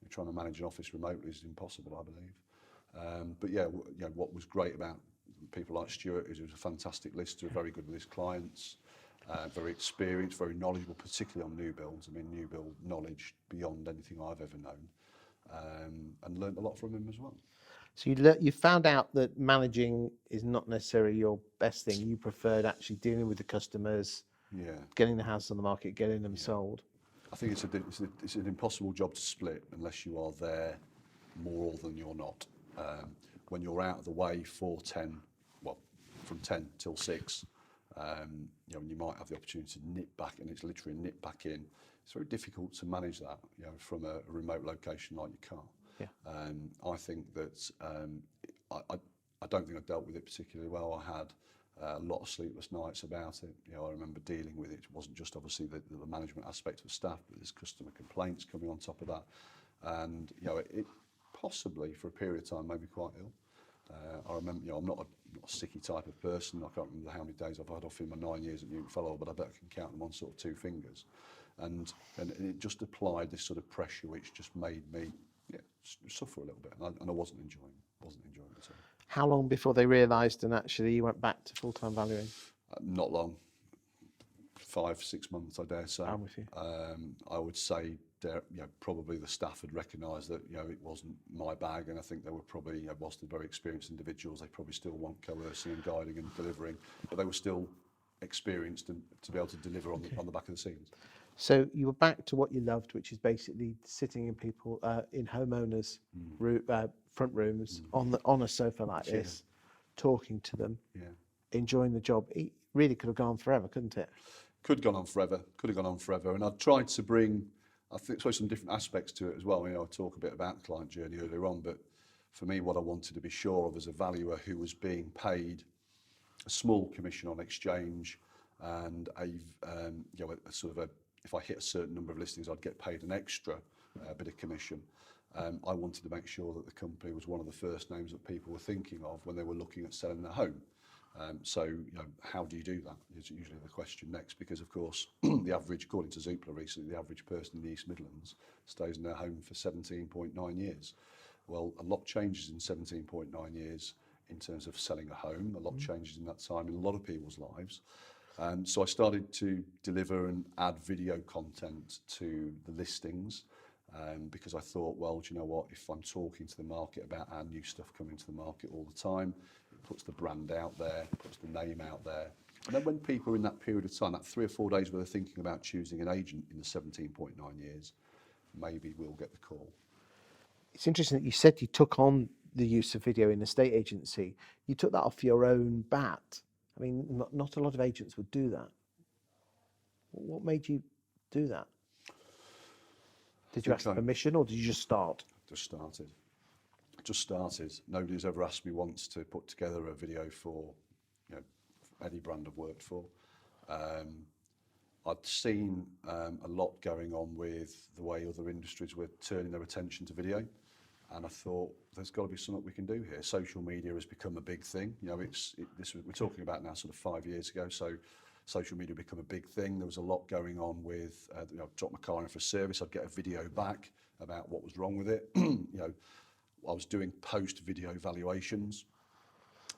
Trying to manage an office remotely is impossible, I believe. But what was great about people like Stuart is he was a fantastic lister, very good with his clients, very experienced, very knowledgeable, particularly on new builds. I mean, new build knowledge beyond anything I've ever known, and learnt a lot from him as well. So you found out that managing is not necessarily your best thing. You preferred actually dealing with the customers, getting the house on the market, getting them sold. I think it's an impossible job to split unless you are there more than you're not. When you're out of the way from 10 till 6, and you might have the opportunity to nip back, and it's literally a nip back in. It's very difficult to manage that, from a remote location like your car. Yeah. I think that I don't think I dealt with it particularly well. I had a lot of sleepless nights about it. I remember dealing with it. It wasn't just obviously the management aspect of staff, but there's customer complaints coming on top of that, and it possibly for a period of time made me quite ill. I remember, I'm not a sicky type of person. I can't remember how many days I've had off in my 9 years at Newton Fallowell, but I bet I can count them on sort of 2 fingers. And it just applied this sort of pressure, which just made me suffer a little bit, and I wasn't enjoying it at all. How long before they realised and actually you went back to full-time valuing? Not long. 5-6 months, I dare say. I'm with you. I would say, probably the staff had recognised that it wasn't my bag, and I think they were probably, whilst they're very experienced individuals, they probably still want coercing and guiding and delivering, but they were still experienced and to be able to deliver on the back of the scenes. So you were back to what you loved, which is basically sitting in people in homeowners' front rooms on a sofa like this, talking to them, enjoying the job. It really could have gone forever, couldn't it? Could have gone on forever. And I've tried to bring, I think, some different aspects to it as well. I talk a bit about the client journey earlier on, but for me, what I wanted to be sure of as a valuer who was being paid a small commission on exchange and a sort of a, if I hit a certain number of listings, I'd get paid an extra bit of commission. I wanted to make sure that the company was one of the first names that people were thinking of when they were looking at selling their home. So, how do you do that is usually the question next, because of course, the average, according to Zoopla recently, the average person in the East Midlands stays in their home for 17.9 years. Well, a lot changes in 17.9 years in terms of selling a home. A lot changes in that time in a lot of people's lives. So I started to deliver and add video content to the listings because I thought, well, do you know what, if I'm talking to the market about our new stuff coming to the market all the time, it puts the brand out there, puts the name out there. And then when people are in that period of time, that 3 or 4 days where they're thinking about choosing an agent in the 17.9 years, maybe we'll get the call. It's interesting that you said you took on the use of video in a estate agency. You took that off your own bat. I mean, not a lot of agents would do that. What made you do that? Did you ask permission or did you just start? Just started. Nobody's ever asked me once to put together a video for any brand I've worked for. I'd seen a lot going on with the way other industries were turning their attention to video. And I thought, there's got to be something we can do here. Social media has become a big thing. We're talking about now sort of 5 years ago. So social media become a big thing. There was a lot going on with, I'd drop my car in for a service. I'd get a video back about what was wrong with it. I was doing post-valuation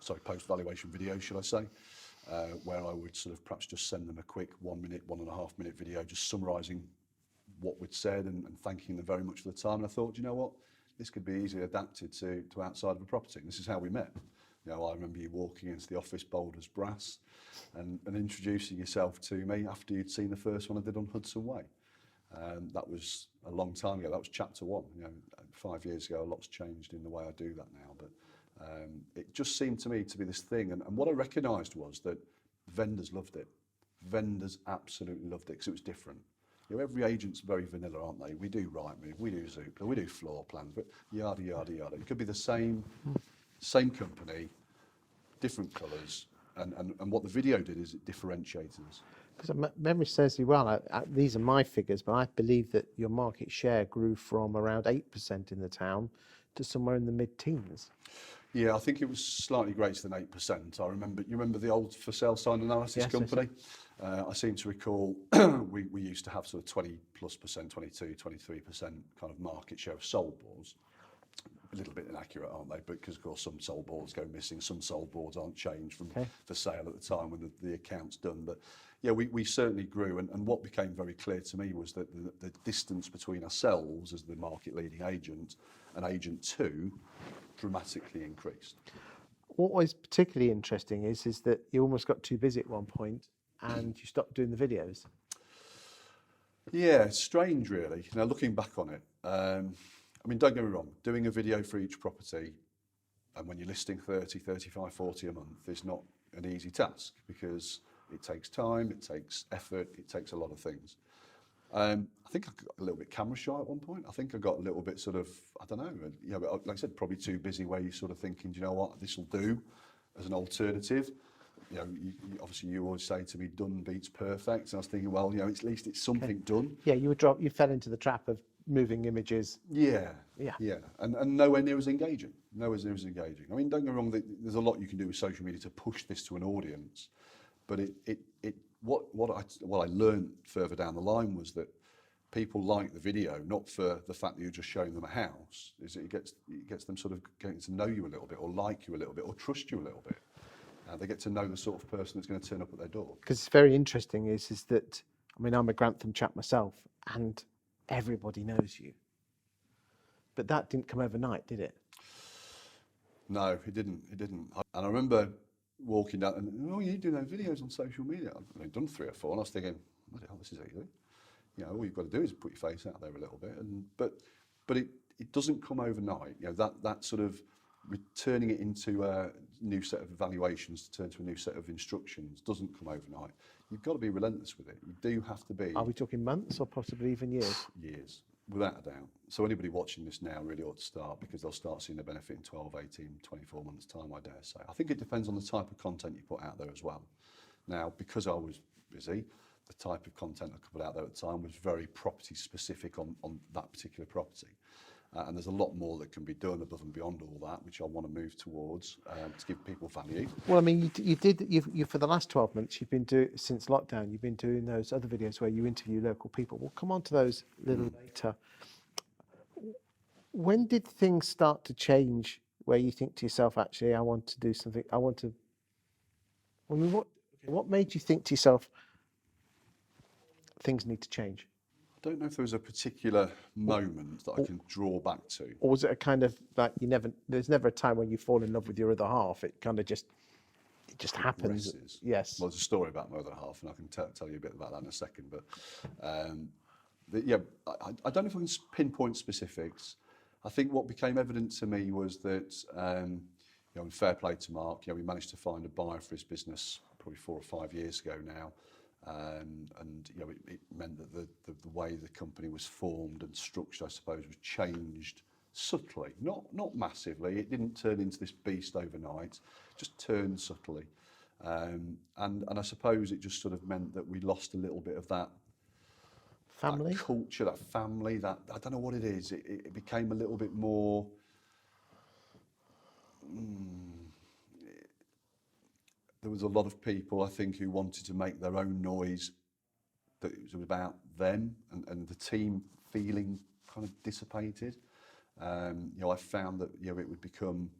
videos, should I say, where I would sort of perhaps just send them a quick 1 minute, 1.5 minute video, just summarising what we'd said and thanking them very much for the time. And I thought, you know what? This could be easily adapted to outside of a property. And this is how we met. I remember you walking into the office bold as brass and introducing yourself to me after you'd seen the first one I did on Hudson Way. That was a long time ago. That was chapter 1. 5 years ago, a lot's changed in the way I do that now. But it just seemed to me to be this thing. And what I recognised was that vendors loved it. Vendors absolutely loved it because it was different. Every agent's very vanilla, aren't they? We do Rightmove, we do Zoopla, we do floor plans, but yada, yada, yada. It could be the same company, different colours, and what the video did is it differentiated us. Because memory serves me well, these are my figures, but I believe that your market share grew from around 8% in the town to somewhere in the mid-teens. Yeah, I think it was slightly greater than 8%. You remember the old for sale sign analysis company? I seem to recall we used to have sort of 20+%, 22, 23% kind of market share of sold boards. A little bit inaccurate, aren't they? Because of course some sold boards go missing, some sold boards aren't changed from for sale at the time when the account's done. But yeah, we certainly grew, and what became very clear to me was that the distance between ourselves as the market leading agent and agent 2 dramatically increased. What was particularly interesting is that you almost got too busy at one point and you stopped doing the videos. Yeah, it's strange really. Looking back on it, don't get me wrong, doing a video for each property and when you're listing 30, 35, 40 a month is not an easy task because it takes time, it takes effort, it takes a lot of things. I think I got a little bit camera shy at one point. I think I got a little bit sort of, I don't know, but like I said, probably too busy where you're sort of thinking, do you know what, this will do as an alternative. Obviously you always say to me, done beats perfect. And I was thinking, well, at least it's something done. Yeah, you fell into the trap of moving images. Yeah. And nowhere near as engaging. Don't get me wrong, there's a lot you can do with social media to push this to an audience. But what I learned further down the line was that people like the video, not for the fact that you're just showing them a house, is it gets them sort of getting to know you a little bit, or like you a little bit, or trust you a little bit. They get to know the sort of person that's going to turn up at their door. Because it's very interesting is that, I'm a Grantham chap myself, and everybody knows you. But that didn't come overnight, did it? No, it didn't. And I remember walking down and, you do those videos on social media. I've only done 3 or 4, and I was thinking, what the hell, this is easy. All you've got to do is put your face out there a little bit. But it doesn't come overnight. That sort of turning it into a new set of evaluations to turn to a new set of instructions doesn't come overnight. You've got to be relentless with it. You do have to be. Are we talking months or possibly even years? Without a doubt. So anybody watching this now really ought to start, because they'll start seeing the benefit in 12, 18, 24 months' time, I dare say. I think it depends on the type of content you put out there as well. Now, because I was busy, the type of content I could put out there at the time was very property specific on that particular property. And there's a lot more that can be done above and beyond all that, which I want to move towards to give people value. Well, I mean, you for the last 12 months, you've been doing, since lockdown, you've been doing those other videos where you interview local people. We'll come on to those a little later. When did things start to change where you think to yourself, actually, I want to do something, I mean, what made you think to yourself, things need to change? I don't know if there was a particular moment that I can draw back to. Or was it a kind of like there's never a time when you fall in love with your other half? It kind of just happens. Progresses. Yes. Well, there's a story about my other half, and I can tell you a bit about that in a second. But yeah, I don't know if I can pinpoint specifics. I think what became evident to me was that, in fair play to Mark, we managed to find a buyer for his business probably 4 or 5 years ago now. And it meant that the way the company was formed and structured, I suppose, was changed subtly, not massively. It didn't turn into this beast overnight, just turned subtly. And I suppose it just sort of meant that we lost a little bit of that Family? that culture, that family, that I don't know what it is. It became a little bit more. There was a lot of people, I think, who wanted to make their own noise, that it was about them, and the team feeling kind of dissipated. I found that it would become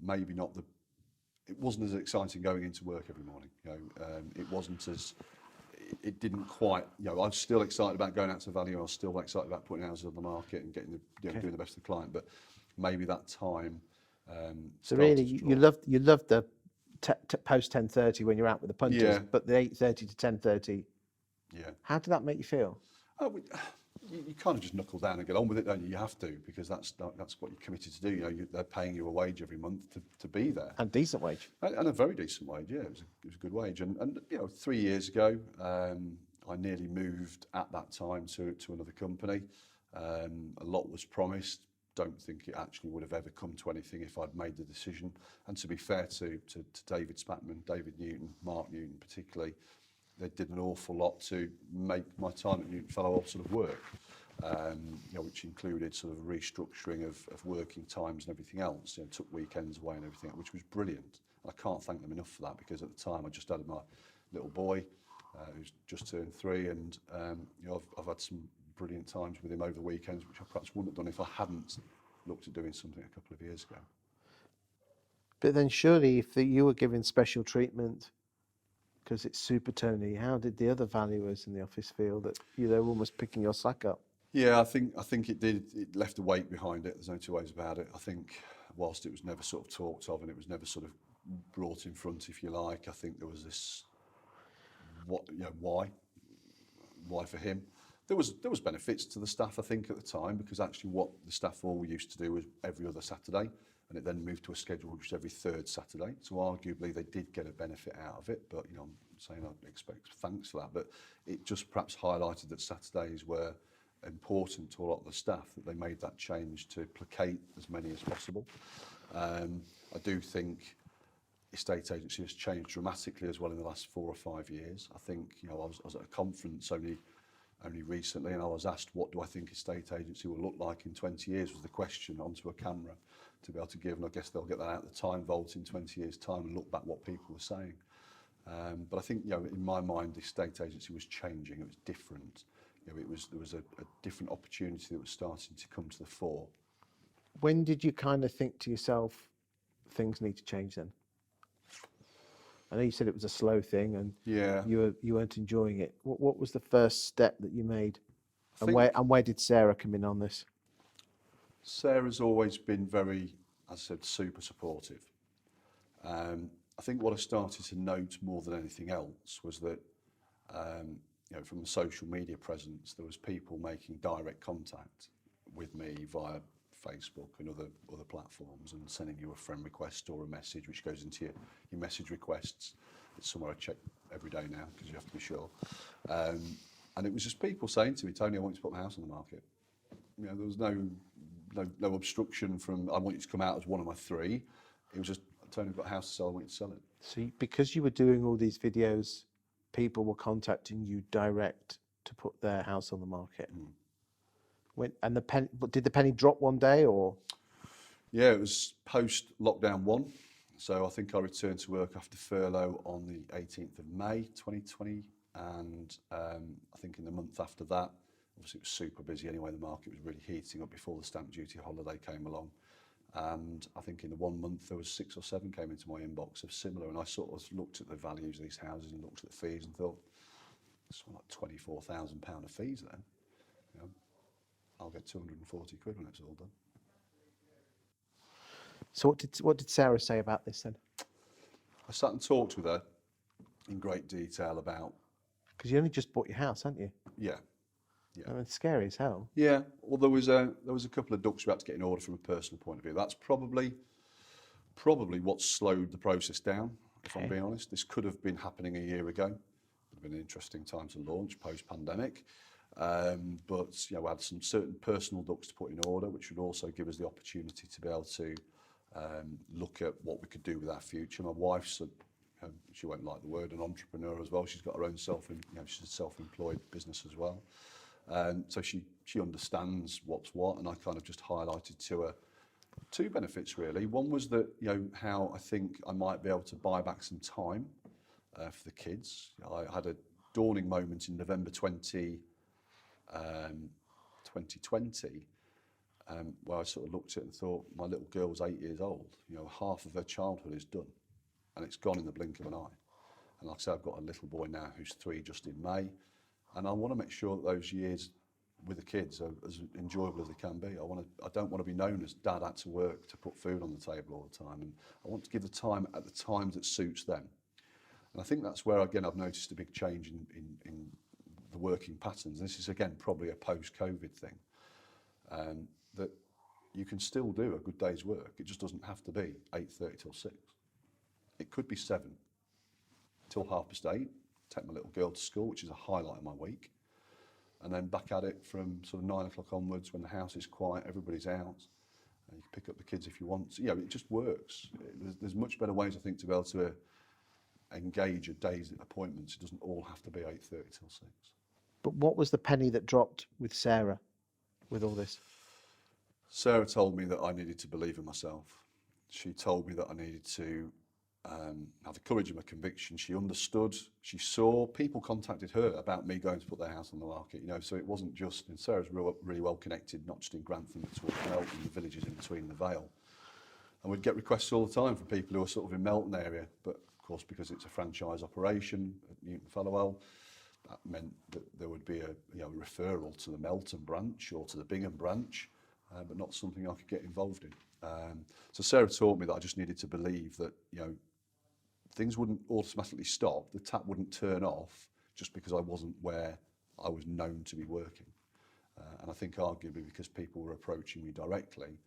maybe not the. It wasn't as exciting going into work every morning. It wasn't as. It didn't quite. I was still excited about going out to value. I was still excited about putting houses on the market and getting doing the best for the client. But maybe that time. So really, you loved the post 10:30 when you're out with the punters, but the 8:30 to 10:30. Yeah. How did that make you feel? You kind of just knuckle down and get on with it, don't you? You have to, because that's what you're committed to do. They're paying you a wage every month to be there. And decent wage. And a very decent wage, yeah. It was a good wage. And 3 years ago, I nearly moved at that time to another company. A lot was promised. Don't think it actually would have ever come to anything if I'd made the decision. And to be fair to David Spatman, David Newton, Mark Newton particularly, they did an awful lot to make my time at Newton Fellow sort of work, which included sort of restructuring of working times and everything else. Took weekends away and everything, which was brilliant. I can't thank them enough for that, because at the time I just had my little boy, who's just turned 3, and I've had some brilliant times with him over the weekends, which I perhaps wouldn't have done if I hadn't looked at doing something a couple of years ago. But then surely, if you were given special treatment because it's Super Tony, how did the other valuers in the office feel that they were almost picking your slack up? Yeah, I think it did. It left a weight behind it. There's no two ways about it. I think whilst it was never sort of talked of and it was never sort of brought in front, if you like, I think there was this why for him. There was benefits to the staff, I think, at the time, because actually what the staff all used to do was every other Saturday, and it then moved to a schedule which was every 3rd Saturday. So arguably they did get a benefit out of it, but I'm saying I expect thanks for that. But it just perhaps highlighted that Saturdays were important to a lot of the staff, that they made that change to placate as many as possible. I do think estate agency has changed dramatically as well in the last 4 or 5 years. I think I was at a conference only recently, and I was asked, what do I think estate agency will look like in 20 years, was the question, onto a camera to be able to give, and I guess they'll get that out of the time vault in 20 years time and look back what people were saying. But I think in my mind the estate agency was changing. It was different. There was a different opportunity that was starting to come to the fore. When did you kind of think to yourself, things need to change then? I know you said it was a slow thing, and you weren't enjoying it. What was the first step that you made, and where did Sarah come in on this? Sarah's always been very, as I said, super supportive. I think what I started to note more than anything else was that, from the social media presence, there was people making direct contact with me via Facebook and other platforms, and sending you a friend request or a message which goes into your message requests. It's somewhere I check every day now, because you have to be sure. And it was just people saying to me, Tony, I want you to put my house on the market. You know, there was no obstruction from, I want you to come out as one of my three. It was just, Tony, I've got a house to sell, I want you to sell it. So because you were doing all these videos, people were contacting you direct to put their house on the market. And did the penny drop one day, or? Yeah, it was post lockdown 1. So I think I returned to work after furlough on the 18th of May 2020. And I think in the month after that, obviously it was super busy anyway, the market was really heating up before the stamp duty holiday came along. And I think in the 1 month there was 6 or 7 came into my inbox of similar, and I sort of looked at the values of these houses and looked at the fees and thought, it's like £24,000 of fees then. You know, I'll get 240 quid when it's all done. So what did Sarah say about this then? I sat and talked with her in great detail about. Because you only just bought your house, hadn't you? Yeah. I mean, it's scary as hell. Yeah, well, there was a couple of ducks we had to get in order from a personal point of view. That's probably what slowed the process down, if I'm being honest. This could have been happening a year ago. It would have been an interesting time to launch post-pandemic. But you know, we had some certain personal ducks to put in order, which would also give us the opportunity to be able to look at what we could do with our future. My wife's she won't like the word, an entrepreneur as well. She's got her own she's a self-employed business as well. So she understands what's what, and I kind of just highlighted to her 2 benefits really. One was that, you know, how I think I might be able to buy back some time for the kids. I had a dawning moment in November 2020 where I sort of looked at it and thought, my little girl was 8 years old. You know, half of her childhood is done, and it's gone in the blink of an eye. And like I say, I've got a little boy now who's 3 just in May. And I want to make sure that those years with the kids are as enjoyable as they can be. I don't want to be known as dad had to work to put food on the table all the time. And I want to give the time at the times that suits them. And I think that's where, again, I've noticed a big change in the working patterns. This is, again, probably a post-COVID thing. That you can still do a good day's work. It just doesn't have to be 8:30 till 6. It could be 7 till 8:30. Take my little girl to school, which is a highlight of my week, and then back at it from sort of 9 o'clock onwards when the house is quiet, everybody's out. You can pick up the kids if you want. So, yeah, it just works. There's much better ways, I think, to be able to engage a day's appointments. It doesn't all have to be 8:30 till 6. But what was the penny that dropped with Sarah, with all this? Sarah told me that I needed to believe in myself. She told me that I needed to have the courage of my conviction. She understood, she saw, people contacted her about me going to put their house on the market, you know, so it wasn't just, and Sarah's really well connected, not just in Grantham, but towards Melton, the villages in between the Vale. And we'd get requests all the time from people who are sort of in Melton area, but of course, because it's a franchise operation at Newton Fallowell, that meant that there would be a referral to the Melton branch or to the Bingham branch, but not something I could get involved in. So Sarah taught me that I just needed to believe that, you know, things wouldn't automatically stop, the tap wouldn't turn off just because I wasn't where I was known to be working. And I think arguably because people were approaching me directly,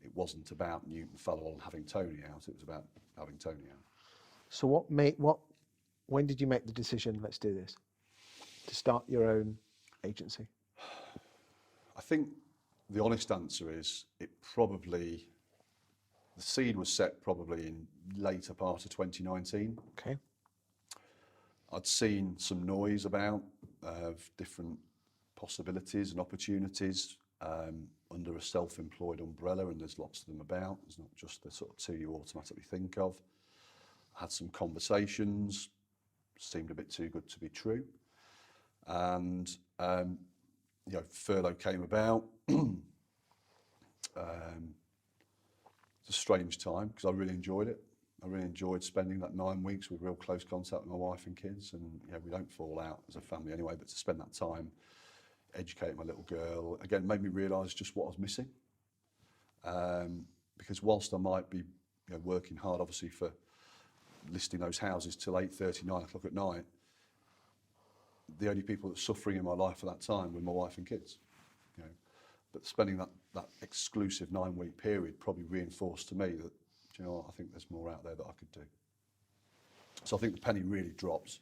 it wasn't about Newton Fallowell and having Tony out, it was about having Tony out. So when did you make the decision, let's do this, to start your own agency? I think the honest answer is the seed was set probably in later part of 2019. Okay. I'd seen some noise about of different possibilities and opportunities under a self-employed umbrella, and there's lots of them about. There's not just the sort of 2 you automatically think of. I had some conversations, seemed a bit too good to be true. And, you know, furlough came about. It's a strange time because I really enjoyed it. I really enjoyed spending that 9 weeks with real close contact with my wife and kids, and you know, we don't fall out as a family anyway, but to spend that time educating my little girl, again, made me realise just what I was missing. Because whilst I might be, you know, working hard obviously for listing those houses till 8:30, 9 o'clock at night, the only people that were suffering in my life at that time were my wife and kids. You know, but spending that exclusive 9-week period probably reinforced to me that, you know, I think there's more out there that I could do. So I think the penny really dropped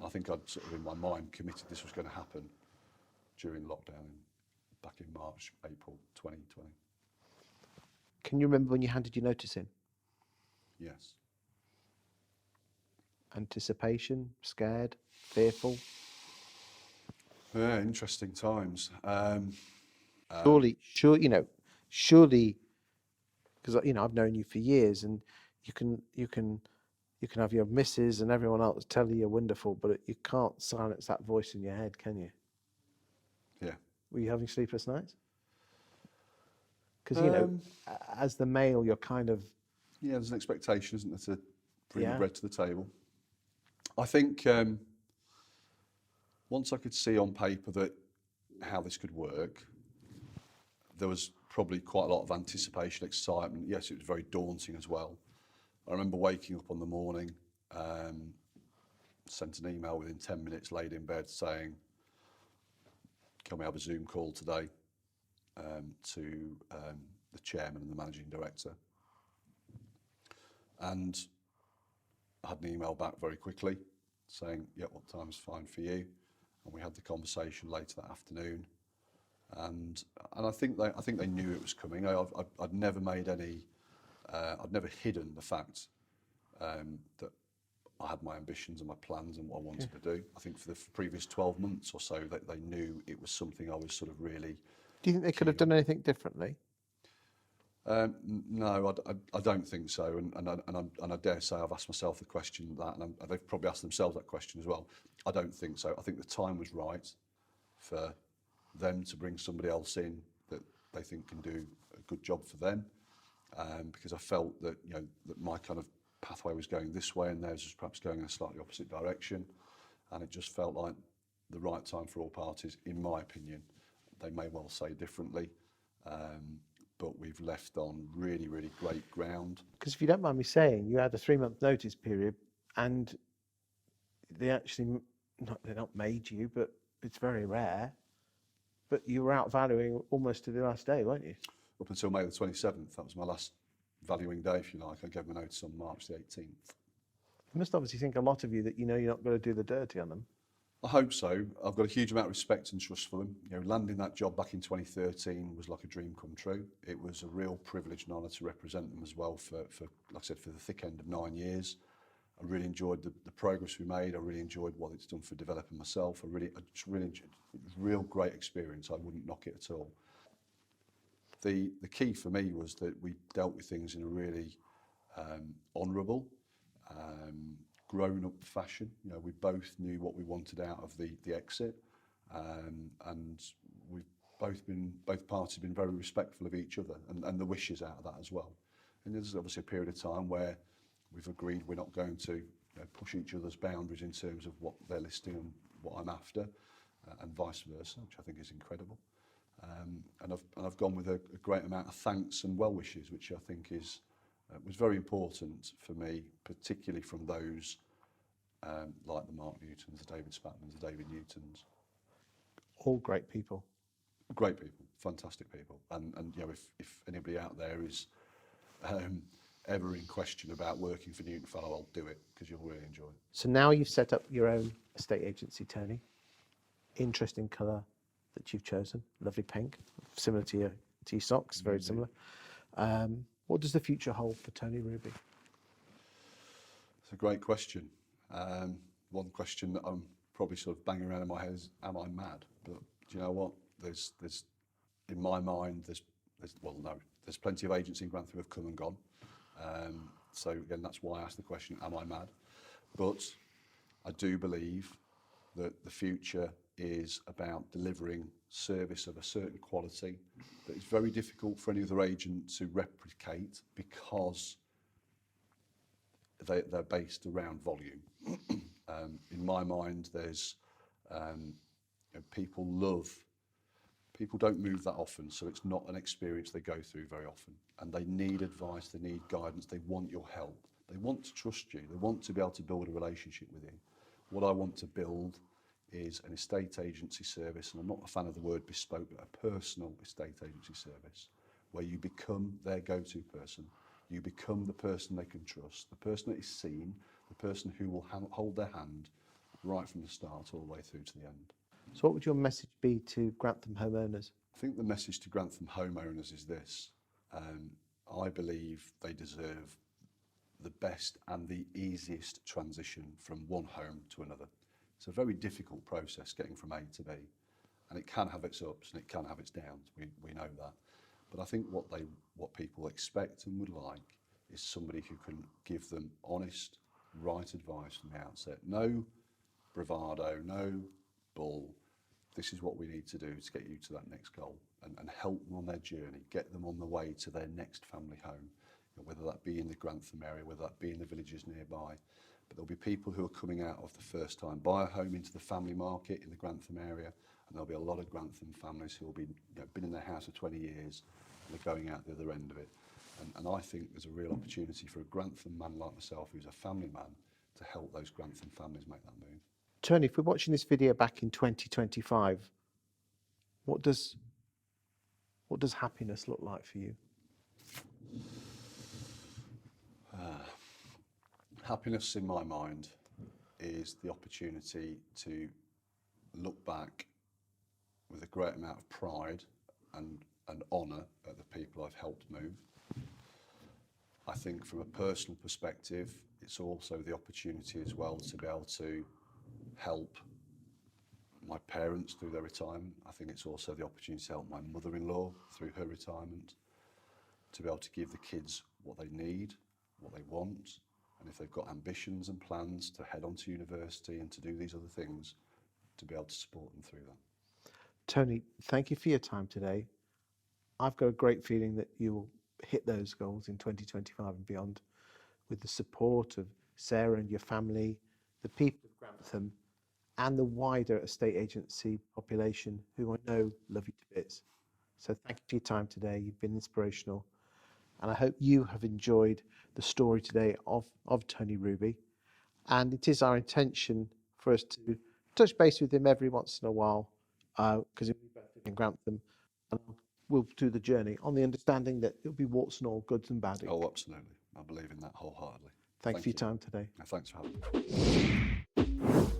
I think I'd sort of in my mind committed this was going to happen during lockdown back in March, April 2020. Can you remember when you handed your notice in? Yes. Anticipation, scared, fearful? Yeah, interesting times. Surely, because I've known you for years, and you can have your missus and everyone else tell you you're wonderful, but you can't silence that voice in your head, can you? Yeah. Were you having sleepless nights? Because as the male, you're kind of Yeah, there's an expectation, isn't there, to bring the yeah. bread to the table. I think once I could see on paper that how this could work, there was probably quite a lot of anticipation, excitement. Yes, it was very daunting as well. I remember waking up on the morning, sent an email within 10 minutes, laid in bed saying, can we have a Zoom call today to the chairman and the managing director? And I had an email back very quickly saying, yeah, what time's fine for you? And we had the conversation later that afternoon. And I think they knew it was coming. I'd never made any, I'd never hidden the fact that I had my ambitions and my plans and what I wanted to do. I think for the previous 12 months or so, they knew it was something I was sort of really. Do you think they could have done anything differently? No, I don't think so, and I dare say I've asked myself the question that, and they've probably asked themselves that question as well. I don't think so. I think the time was right for them to bring somebody else in that they think can do a good job for them, because I felt that that my kind of pathway was going this way and theirs was perhaps going in a slightly opposite direction, and it just felt like the right time for all parties, in my opinion. They may well say differently. But we've left on really, really great ground. Because if you don't mind me saying, you had a 3-month notice period, and they actually they're not made you, but it's very rare. But you were out valuing almost to the last day, weren't you? Up until May the 27th, that was my last valuing day, if you like. I gave my notice on March the 18th. You must obviously think a lot of you that you're not going to do the dirty on them. I hope so. I've got a huge amount of respect and trust for them. Landing that job back in 2013 was like a dream come true. It was a real privilege and honour to represent them as well for, like I said, for the thick end of 9 years. I really enjoyed the progress we made. I really enjoyed what it's done for developing myself. I just really enjoyed it. It was a real great experience. I wouldn't knock it at all. The key for me was that we dealt with things in a really honourable, grown-up fashion. We both knew what we wanted out of the exit, and both parties have been very respectful of each other and the wishes out of that as well. And there's obviously a period of time where we've agreed we're not going to push each other's boundaries in terms of what they're listing and what I'm after, and vice versa, which I think is incredible. And I've gone with a great amount of thanks and well wishes, which I think was very important for me, particularly from those like the Mark Newtons, the David Spatmans, the David Newtons. All great people. Great people, fantastic people. And if anybody out there is ever in question about working for Newton Fellow, I'll do it, because you'll really enjoy it. So now you've set up your own estate agency, Tony. Interesting colour that you've chosen. Lovely pink, similar to your socks, very similar. What does the future hold for Tony Ruby? It's a great question. One question that I'm probably sort of banging around in my head is, am I mad? But do you know what? There's in my mind, there's plenty of agents in Grantham who have come and gone. So again, that's why I asked the question, am I mad? But I do believe that the future is about delivering service of a certain quality that is very difficult for any other agent to replicate, because they're based around volume. In my mind, there's people don't move that often, so it's not an experience they go through very often, and they need advice, they need guidance, they want your help, they want to trust you, they want to be able to build a relationship with you. What I want to build is an estate agency service, and I'm not a fan of the word bespoke, but a personal estate agency service, where you become their go-to person. You become the person they can trust, the person that is seen, the person who will hold their hand right from the start all the way through to the end. So what would your message be to Grantham homeowners? I think the message to Grantham homeowners is this. I believe they deserve the best and the easiest transition from one home to another. It's a very difficult process getting from A to B, and it can have its ups and it can have its downs. We know that. But I think what people expect and would like is somebody who can give them honest, right advice from the outset. No bravado, no bull. This is what we need to do to get you to that next goal, and help them on their journey, get them on the way to their next family home, whether that be in the Grantham area, whether that be in the villages nearby. But there'll be people who are coming out of the first time buyer home into the family market in the Grantham area, and there'll be a lot of Grantham families who will be been in their house for 20 years and they're going out the other end of it. And I think there's a real opportunity for a Grantham man like myself, who's a family man, to help those Grantham families make that move. Tony, if we're watching this video back in 2025, what does happiness look like for you? Happiness in my mind is the opportunity to look back with a great amount of pride and honour at the people I've helped move. I think from a personal perspective, it's also the opportunity as well to be able to help my parents through their retirement. I think it's also the opportunity to help my mother-in-law through her retirement, to be able to give the kids what they need, what they want, and if they've got ambitions and plans to head on to university and to do these other things, to be able to support them through that. Tony, thank you for your time today. I've got a great feeling that you will hit those goals in 2025 and beyond, with the support of Sarah and your family, the people of Grantham, and the wider estate agency population, who I know love you to bits. So thank you for your time today. You've been inspirational. And I hope you have enjoyed the story today of Tony Ruby. And it is our intention for us to touch base with him every once in a while, because we both live in Grantham, and we'll do the journey on the understanding that it'll be warts and all, goods and bad. Oh, absolutely. I believe in that wholeheartedly. Thanks for your time today. Thanks for having me.